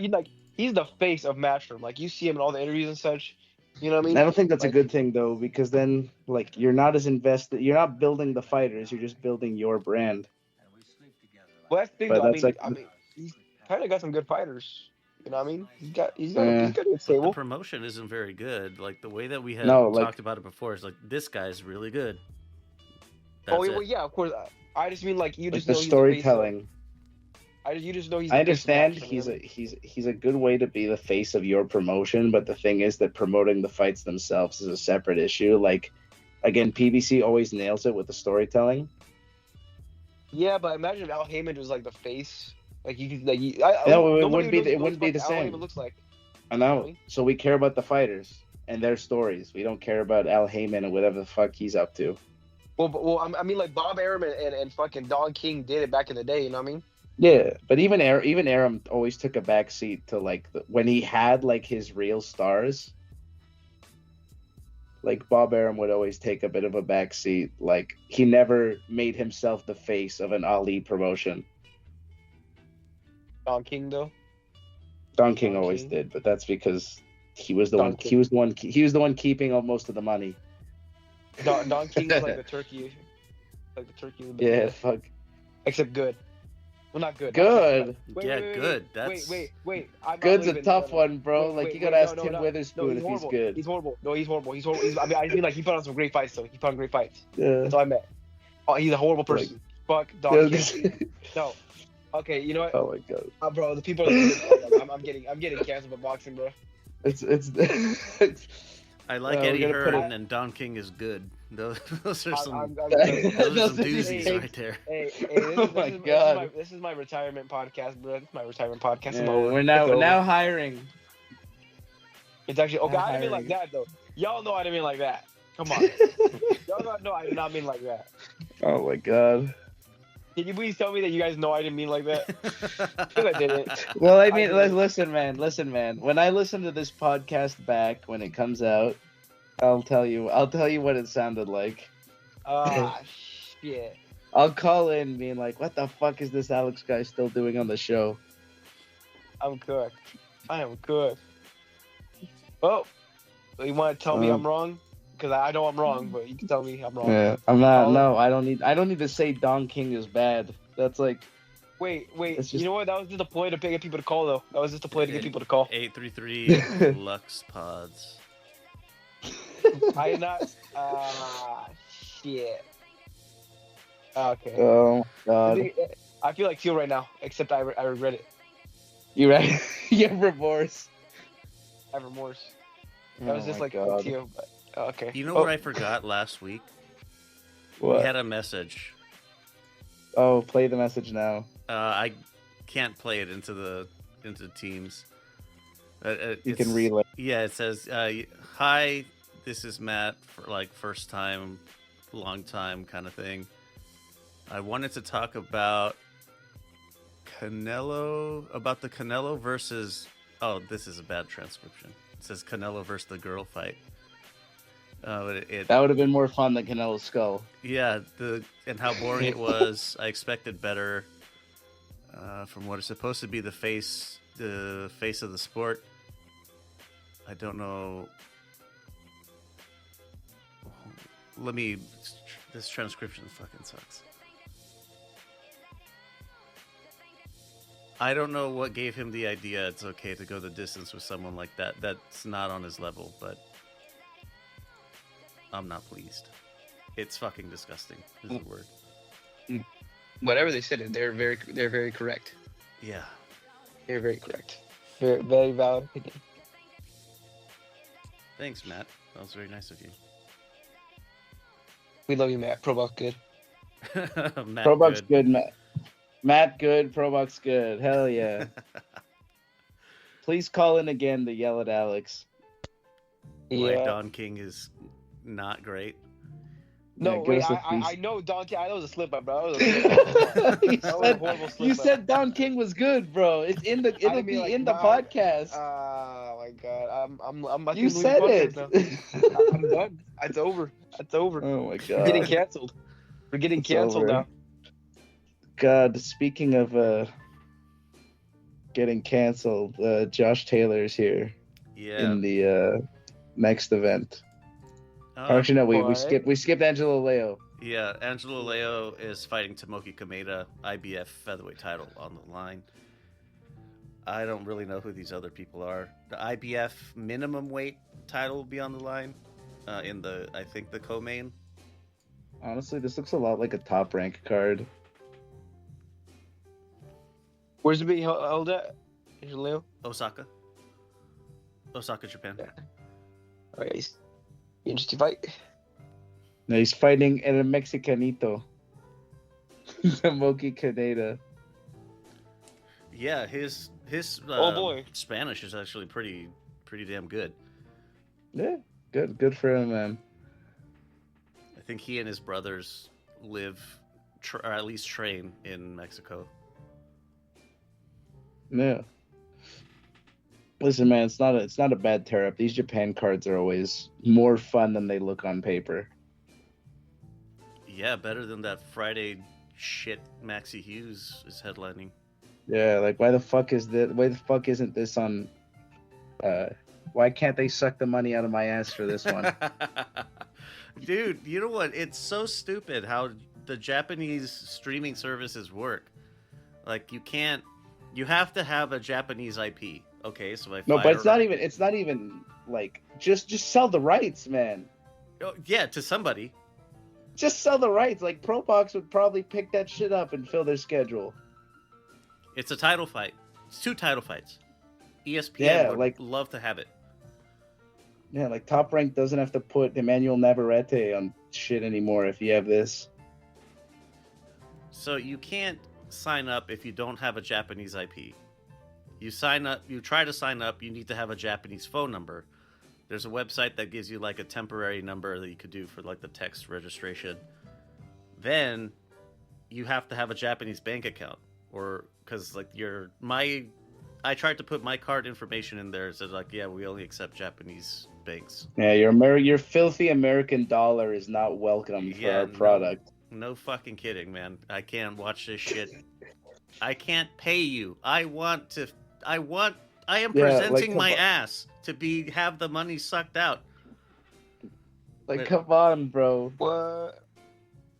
he's the face of Matchroom. Like you see him in all the interviews and such. You know what I mean?
I don't think that's
Like,
a good thing though, because then like you're not as invested. You're not building the fighters. You're just building your brand.
Well, that's the thing
But
though.
that's
I
like-
mean, he's kind of got some good fighters. You know what I mean? He's got a good
But the
stable.
promotion isn't very good. Like the way that we had
No, like-
talked about it before is like this guy's really good.
Oh,
That's
well,
it.
yeah, of course. I just mean like you
Like
just
the
know he's
storytelling.
you just know he's.
I
the face of
understand
Matchroom, you know what I mean?
he's a good way to be the face of your promotion, but the thing is that promoting the fights themselves is a separate issue. Like, again, PBC always nails it with the storytelling.
Yeah, but imagine if Al Heyman was like the face. Like you could like.
No, it
nobody
wouldn't be. It
knows
wouldn't be
what
the
Al
same.
Heyman looks like.
I know. So we care about the fighters and their stories. We don't care about Al Heyman and whatever the fuck he's up to.
Well, I mean, like Bob Arum and fucking Don King did it back in the day. You know what I mean?
Yeah, but even Aram always took a back seat to like when he had like his real stars. Like Bob Arum would always take a bit of a back seat. Like he never made himself the face of an Ali promotion.
Don King though.
Don King
Don
always
King.
did, but that's because he was the
Don
one.
King.
He was the one keeping all most of the money.
Don King is like the turkey. Like the turkey. with the-
Yeah, fuck.
Except good. Well, not good.
Good.
Yeah, good. That's-
Wait. I'm
Good's a
leaving.
tough
No.
one, bro.
Wait,
Like
wait,
you gotta
wait,
ask
no,
Tim
no.
Witherspoon if he's
horrible.
good.
He's horrible. No, he's horrible. I mean, I mean, like he put on some great fights though. He put on great fights.
Yeah.
That's all I meant. Oh, he's a horrible person. Fuck Don
Yeah,
King.
this-
No. Okay, you know what,
oh my god.
bro? The people. I'm getting canceled for boxing, bro.
It's
I like
Well, we're
Eddie
gonna put
Hearn and Don King is good. Those are some
I'm
those are some
Those are
doozies
things-
right there.
Hey,
Oh my God.
This is my retirement podcast, bro. This is my retirement podcast.
Yeah,
I'm over.
we're
It's over.
now hiring.
It's actually okay.
I'm
I didn't mean
hiring.
like that though. Y'all know I didn't mean like that. Come on. Y'all know I did not mean like that.
Oh my god.
Can you please tell me that you guys know I didn't mean like that? Because I didn't.
Well, I mean,
did.
listen, man. When I listen to this podcast back when it comes out, I'll tell you what it sounded like.
Ah, shit.
I'll call in being like, "What the fuck is this Alex guy still doing on the show?"
I'm cooked. I am cooked. Oh, you want to tell me I'm wrong? Because I know I'm wrong, but you can tell me I'm wrong.
Yeah, I'm not.
I'll-
No, I don't need to say Don King is bad. That's like,
Wait.
It's
You
just-
know what? That was just a play to get people to call, though. That was just a play to get people to call.
833 Lux Pods.
I not. Shit. Okay.
Oh God,
I feel like Teal right now, except I regret it.
you right? You have remorse.
I have remorse. That was
Oh
just
my
like
God.
Teal, but okay.
You know what I forgot last week?
What?
We had a message.
Oh, play the message now.
I can't play it into Teams.
You can
It's-
relay.
Yeah, it says, "Hi, this is Matt for like first time, long time kind of thing. I wanted to talk about the Canelo versus. Oh, this is a bad transcription. It says Canelo versus the girl fight.
That would have been more fun than Canelo's skull.
Yeah, and how boring it was. I expected better from what is supposed to be the face of the sport. I don't know. This transcription fucking sucks. I don't know what gave him the idea it's okay to go the distance with someone like that. That's not on his level, but I'm not pleased. It's fucking disgusting, is the word.
Whatever they said, they're very correct.
Yeah.
They're very correct. Very valid opinion.
Thanks, Matt. That was very nice of you.
We love you, Matt. ProBox good.
Matt,
ProBox good, Matt. Matt good, ProBox good. Hell yeah. Please call in again to yell at Alex.
Why
Yeah.
Don King is not great.
No,
Yeah, give
wait.
us a
I
piece.
know Donkey. I know it was a slip up, bro. That was a horrible slip
You
up.
said Don King was good, bro. It's in the. It'll
mean,
be
like,
in the
nah,
podcast.
Oh my god. I'm
You said it.
I'm done. It's over. It's over.
Oh my
We're getting
god.
canceled. We're getting
It's
canceled
over.
now.
God, speaking of getting canceled, Josh Taylor's here
Yeah.
in the next event.
Oh,
Actually, no, we
what?
skipped Angelo Leo.
yeah, Angelo Leo is fighting Tomoki Kameda, IBF featherweight title on the line. I don't really know who these other people are. The IBF minimum weight title will be on the line in I think the co-main.
Honestly, this looks a lot like a Top Rank card.
Where's it being held at? Leo?
Osaka, Japan.
Yeah. Oh, yeah, he's interesting fight.
No, he's fighting El Mexicanito. Tomoki Kaneda.
Yeah, his
Oh, boy.
Spanish is actually pretty damn good.
Yeah, good for him, man.
I think he and his brothers live, or at least train in Mexico.
Yeah. Listen, man, it's not a bad tear up. These Japan cards are always more fun than they look on paper.
Yeah, better than that Friday shit Maxie Hughes is headlining.
Yeah, like why the fuck isn't this on? Why can't they suck the money out of my ass for this one?
Dude, you know what? It's so stupid how the Japanese streaming services work. Like you have to have a Japanese IP. Okay, so I
No, but it's not even like just sell the rights, man.
Oh, yeah, to somebody.
Just sell the rights. Like ProBox would probably pick that shit up and fill their schedule.
It's a title fight. It's 2 title fights. ESPN
Yeah,
would love to have it.
Yeah, like Top Rank doesn't have to put Emmanuel Navarrete on shit anymore if you have this.
So you can't sign up if you don't have a Japanese IP. You try to sign up, you need to have a Japanese phone number. There's a website that gives you like a temporary number that you could do for like the text registration. Then you have to have a Japanese bank account, or because like I tried to put my card information in there. It said like, yeah, we only accept Japanese banks.
Yeah, your filthy American dollar is not welcome for our product.
No fucking kidding, man. I can't watch this shit. I can't pay you. I am presenting my ass to have the money sucked out.
Like, come on, bro.
What?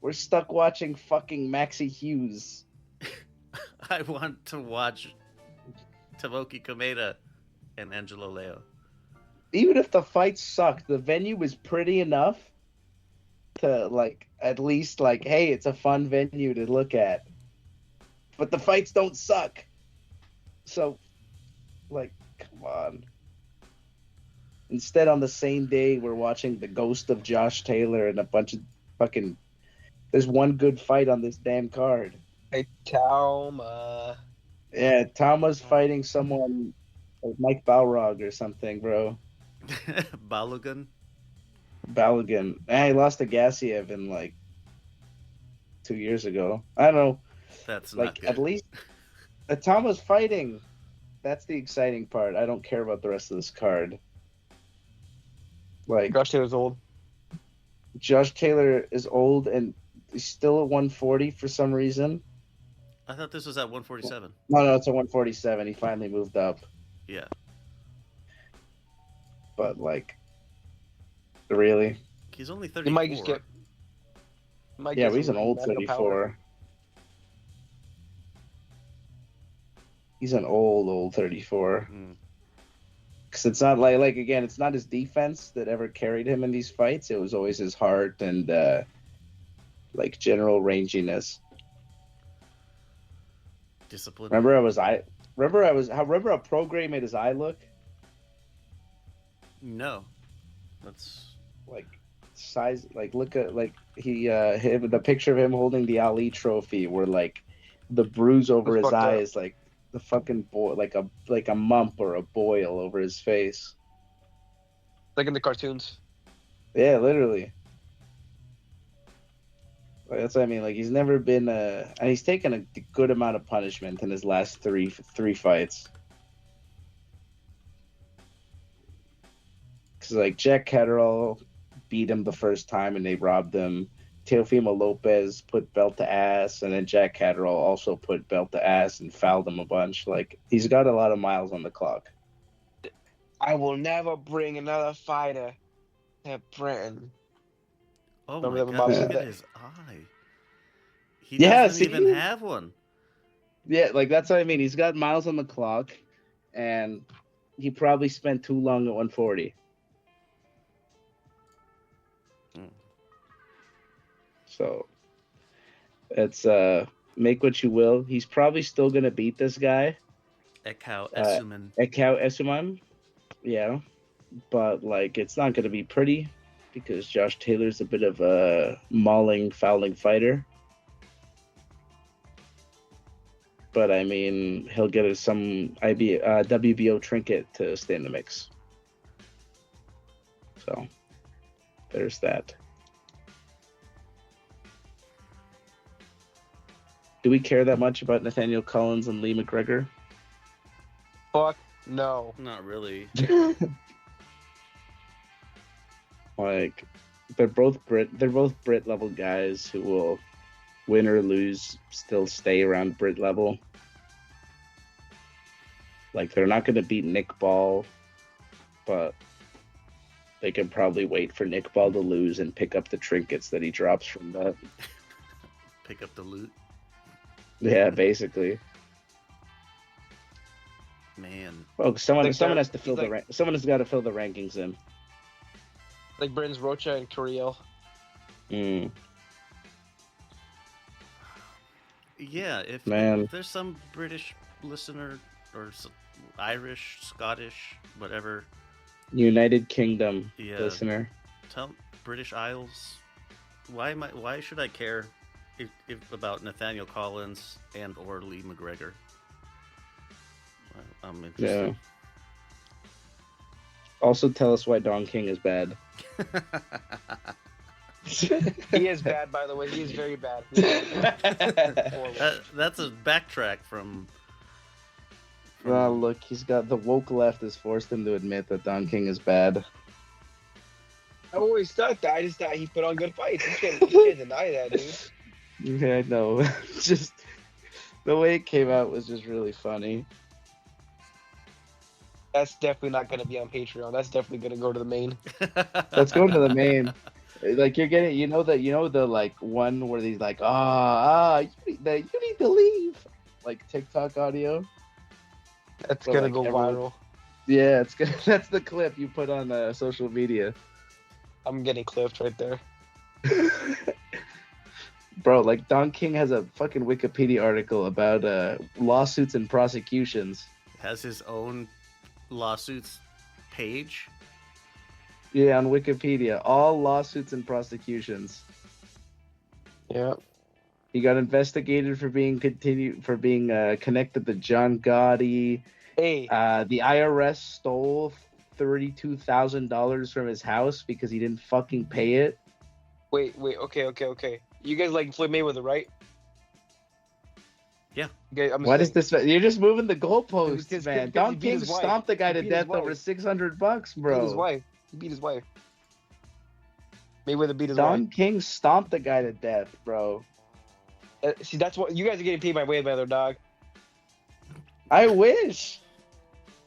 We're stuck watching fucking Maxie Hughes.
I want to watch Tomoki Komeda and Angelo Leo.
Even if the fight sucked, the venue was pretty enough to like at least like, hey, it's a fun venue to look at. But the fights don't suck. So, like, come on. Instead, on the same day, we're watching the ghost of Josh Taylor and a bunch of fucking. There's one good fight on this damn card.
Hey, Tauma.
Yeah, Tama's fighting someone like Mike Balrog or something, bro.
Balogun.
Balogun. He lost to Gassiev in like 2 years ago. I don't know.
That's
Like,
not good.
at least Tama's fighting. That's the exciting part. I don't care about the rest of this card. Like,
Josh Taylor's old.
Josh Taylor is old and he's still at 140 for some reason.
I thought this was at 147.
No, it's at 147. He finally moved up.
Yeah.
But, like, really?
He's only
He
34.
might just get.
Yeah, but he's an old
medical
34.
power.
He's an old 34.
Mm.
Because it's not like again, it's not his defense that ever carried him in these fights. It was always his heart and like general ranginess.
Discipline.
Remember how Pro Gray made his eye look?
No. That's
Like size, like look at like the picture of him holding the Ali trophy where like the bruise over
That's
his
fucked
eye
up.
is like the fucking like a mump or a boil over his face.
Like in the cartoons.
Yeah, literally. Like, that's what I mean. Like he's never been and he's taken a good amount of punishment in his last three fights. Because like Jack Catterall beat him the first time and they robbed him. Teofimo Lopez put belt to ass, and then Jack Catterall also put belt to ass and fouled him a bunch. Like he's got a lot of miles on the clock.
I will never bring another fighter to Britain.
oh
Remember
my
that
god!
Bob
Look
said
at
that?
his eye. He
Yeah,
doesn't
see?
even have one.
Yeah, like that's what I mean. He's got miles on the clock, and he probably spent too long at 140.
Mm.
So it's make what you will. He's probably still gonna beat this guy,
Ekau Esuman.
Ekau Esuman. Yeah, but like it's not gonna be pretty because Josh Taylor's a bit of a mauling, fouling fighter. But I mean, he'll get some WBO trinket to stay in the mix. So there's that. Do we care that much about Nathaniel Collins and Lee McGregor?
Fuck no.
Not really.
Like, they're both Brit level guys who will win or lose, still stay around Brit level. Like, they're not going to beat Nick Ball, but they can probably wait for Nick Ball to lose and pick up the trinkets that he drops from that.
Pick up the loot.
Yeah, basically.
Man.
Oh, someone
Like they're-
has to fill
he's
someone has got to fill the rankings in.
Like Britain's Rocha and Curiel.
Mm.
Yeah, if
Man.
there's some British listener or Irish, Scottish, whatever,
United Kingdom
Yeah.
listener.
tell British Isles, why should I care if about Nathaniel Collins and or Lee McGregor? I'm interested.
Yeah. Also, tell us why Don King is bad.
He is bad, by the way. He is very bad. He is horrible.
That's a backtrack from
Well, look, he's got the woke left has forced him to admit that Don King is bad.
I always thought that. I just thought he put on good fights. You can't deny that, dude.
Yeah, I know. Just the way it came out was just really funny.
That's definitely not going to be on Patreon. That's definitely going to go to the main.
Let's go to the main. Like you're getting, the like one where he's like, you need to leave. like TikTok audio.
That's
But,
gonna
like,
go
everyone-
viral.
Yeah, it's good. That's the clip you put on social media.
I'm getting clipped right there.
Bro, like Don King has a fucking Wikipedia article about lawsuits and prosecutions.
Has his own lawsuits page.
Yeah, on Wikipedia, all lawsuits and prosecutions.
Yeah.
He got investigated for being connected to John Gotti.
Hey,
The IRS stole $32,000 from his house because he didn't fucking pay it.
wait. Okay. You guys like Floyd Mayweather, right?
Yeah.
Okay, I'm
What
saying,
is this? You're just moving the goalposts,
Because-
man.
because
Don
he beat
King
his wife.
stomped the guy
He
to
beat his
death over
wife.
$600,
He
bro.
beat his wife. He beat his wife. Mayweather beat his
Don
wife.
King stomped the guy to death, bro.
See, that's what you guys are getting paid by Mayweather, dog.
I wish.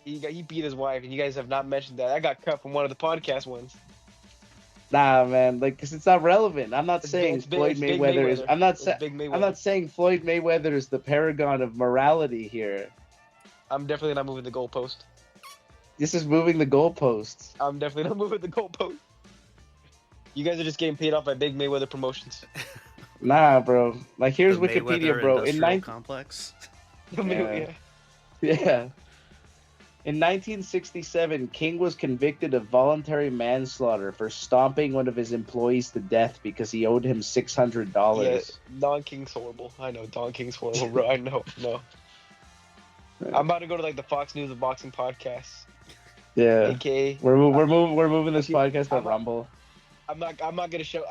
He beat his wife, and you guys have not mentioned that. I got cut from one of the podcast ones.
Nah, man. Like, 'cause it's not relevant. I'm not
It's
saying
big-
Floyd
it's big
Mayweather is.
Mayweather.
I'm not
It's
saying.
big Mayweather.
I'm not saying Floyd Mayweather is the paragon of morality here.
I'm definitely not moving the goalpost.
This is moving the goalposts.
I'm definitely not moving the goalpost. You guys are just getting paid off by big Mayweather promotions.
Nah, bro. Like, here's
The
Wikipedia,
Mayweather
bro. In
Industrial
19
Complex.
Yeah.
Yeah. In 1967, King was convicted of voluntary manslaughter for stomping one of his employees to death because he owed him $600.
Yeah, Don King's horrible. I know Don King's horrible, bro. I know. No. I'm about to go to like the Fox News of Boxing podcast,
Yeah.
aka
We're moving this podcast to
I'm-
Rumble.
I'm not gonna shoot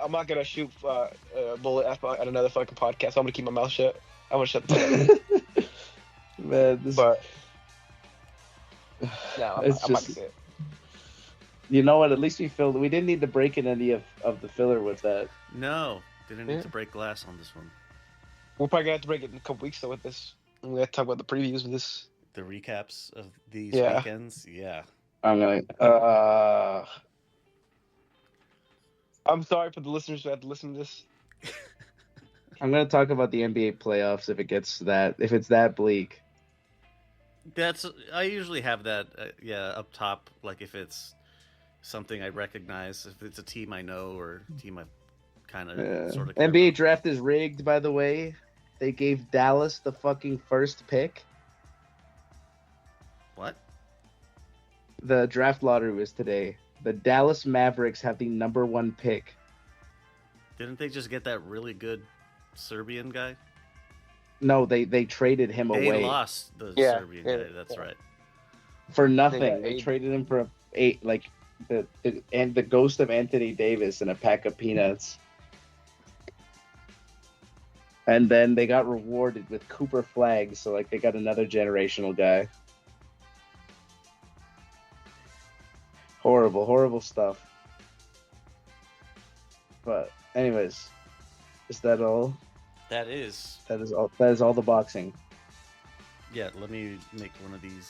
a bullet at another fucking podcast. I'm gonna keep my mouth shut. I'm gonna shut the fuck up.
Man, this,
But no, I'm
It's
not
just-
gonna say it.
you know what? At least we didn't need to break in any of the filler with that.
No, didn't
Yeah.
need to break glass on this one.
We're probably gonna have to break it in a couple weeks though with this. We have to talk about the previews with this.
The recaps of these
Yeah.
weekends. Yeah.
I'm gonna.
I'm sorry for the listeners who had to listen to this.
I'm gonna talk about the NBA playoffs if it's that bleak.
I usually have that, up top. Like if it's something I recognize, if it's a team I know or a team I kind of sort of.
NBA draft is rigged, by the way. They gave Dallas the fucking first pick.
What?
The draft lottery was today. The Dallas Mavericks have the number 1 pick.
Didn't they just get that really good Serbian guy?
No, they traded him
They
away
lost the
Yeah,
Serbian
yeah,
guy. That's
yeah.
right.
for
They
nothing.
got
They
eight.
traded him for the ghost of Anthony Davis and a pack of peanuts. And then they got rewarded with Cooper Flag, so like they got another generational guy. Horrible, horrible stuff. But anyways, is that all?
That is.
That is all. That is all the boxing.
Yeah, let me make one of these.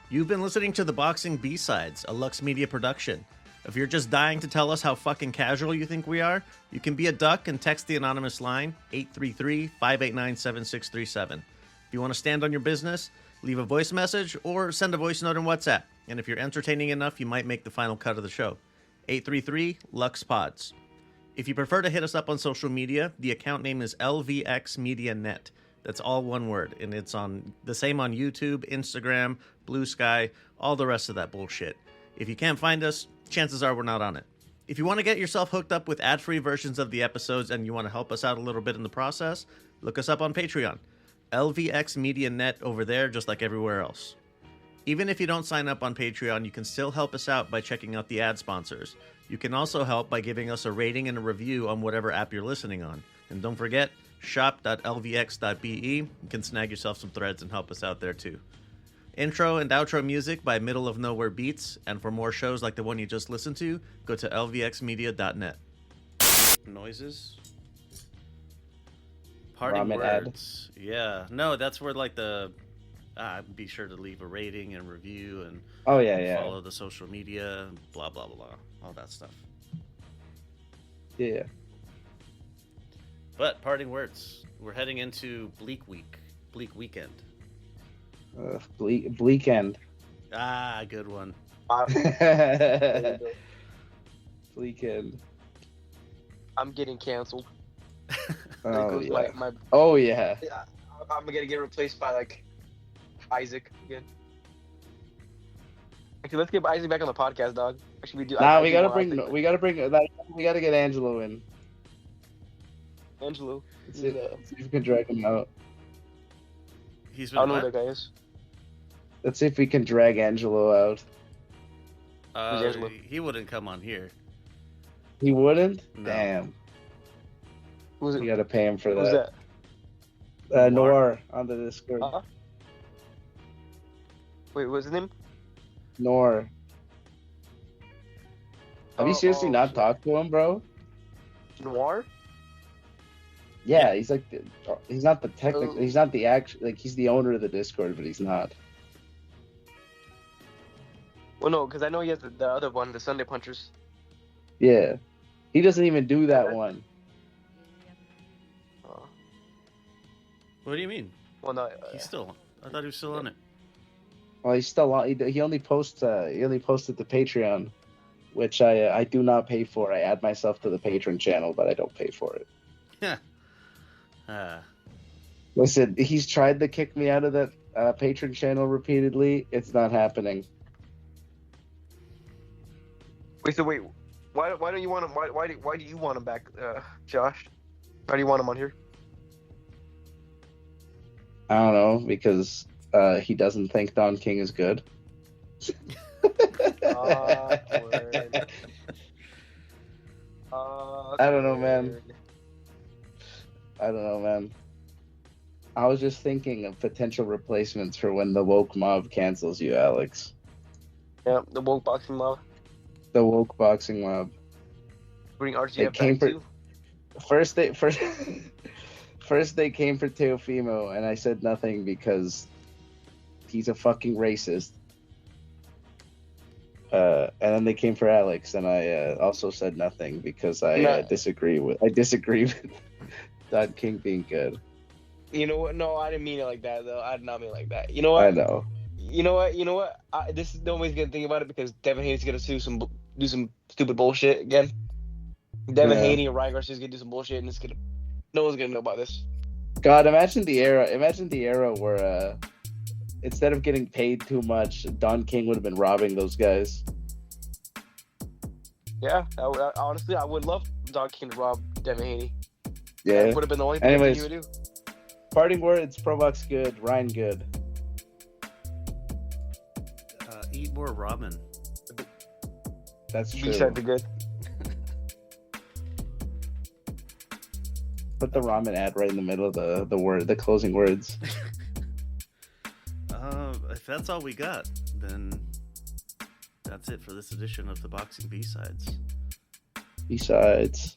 You've been listening to the Boxing B-Sides, a Lux Media production. If you're just dying to tell us how fucking casual you think we are, you can be a duck and text the anonymous line 833-589-7637. If you want to stand on your business, leave a voice message or send a voice note on WhatsApp. And if you're entertaining enough, you might make the final cut of the show. 833-LUX-PODS. If you prefer to hit us up on social media, the account name is LVX Media Net. That's all one word, and it's on the same on YouTube, Instagram, Blue Sky, all the rest of that bullshit. If you can't find us, chances are we're not on it. If you want to get yourself hooked up with ad-free versions of the episodes and you want to help us out a little bit in the process, look us up on Patreon. LVX Media Net over there, just like everywhere else. Even if you don't sign up on Patreon, you can still help us out by checking out the ad sponsors. You can also help by giving us a rating and a review on whatever app you're listening on. And don't forget, shop.lvx.be. You can snag yourself some threads and help us out there too. Intro and outro music by Middle of Nowhere Beats, and for more shows like the one you just listened to, go to lvxmedia.net. Noises? Parting
Ramen ad.
words. Yeah. No, that's where like the... be sure to leave a rating and review and
Oh yeah.
follow the social media, blah, blah, blah. All that stuff.
Yeah.
But parting words. We're heading into bleak weekend.
Bleak end.
Ah, good one.
There you go.
Bleak end.
I'm getting canceled. There
Oh
goes
yeah.
my
Oh yeah.
I'm gonna get replaced by like Isaac again. Actually, let's get Isaac back on the podcast, dog. Actually, we do.
Nah,
I
we
do
gotta
want
bring.
Isaac,
We gotta bring. We gotta get Angelo in.
Angelo.
See if we can drag him out.
He's
I
been
don't know who
what?
that guy is.
Let's see if we can drag Angelo out.
Uh,
Who's Angelo?
he wouldn't come on here.
He wouldn't.
No.
Damn.
Who's it?
You gotta pay him for
Who's
that.
that?
Noir on the Discord.
Wait, what's his name?
Noir. Have you seriously not
shit.
talked to him, bro?
Noir?
Yeah, he's like, he's not the technical,
Oh.
he's not the actual, like, he's the owner of the Discord, but he's not.
Well, no, because I know he has the other one, the Sunday Punchers.
Yeah. He doesn't even do that one.
What do you mean?
Well, no.
He's still. I thought he was still on it.
Well, he's still on, he only posts, he only posted the Patreon, which I do not pay for. I add myself to the patron channel, but I don't pay for it.
Ah.
Listen, he's tried to kick me out of that patron channel repeatedly. It's not happening.
Wait. Why don't you want him? Why do you want him back, Josh? Why do you want him on here?
I don't know, because he doesn't think Don King is good.
Awkward.
I don't know, man. I don't know, man. I was just thinking of potential replacements for when the woke mob cancels you, Alex.
Yeah, the woke boxing mob.
The woke boxing mob.
Bring
They
RGF
came
back
for-
too.
First they came for Teofimo, and I said nothing because he's a fucking racist. And then they came for Alex, and I also said nothing because I disagree with Don King being good.
You know what? No, I didn't mean it like that though. I did not mean it like that. You know what?
I know.
You know what? This is nobody's gonna think about it because Devin Haney's gonna do some stupid bullshit again. Devin
Yeah.
Haney and Ryan Garcia's gonna do some bullshit, and no one's gonna know about this.
God, imagine the era where instead of getting paid too much, Don King would have been robbing those guys.
Yeah, honestly, I would love Don King to rob Devin Haney.
Yeah.
That would have been the only thing
Anyways.
he would do.
Parting words: ProBox good, Ryan good.
Eat more ramen.
That's
You
true.
said the good.
Put the ramen ad right in the middle of the closing words.
If that's all we got, then that's it for this edition of the Boxing B-Sides.
Besides.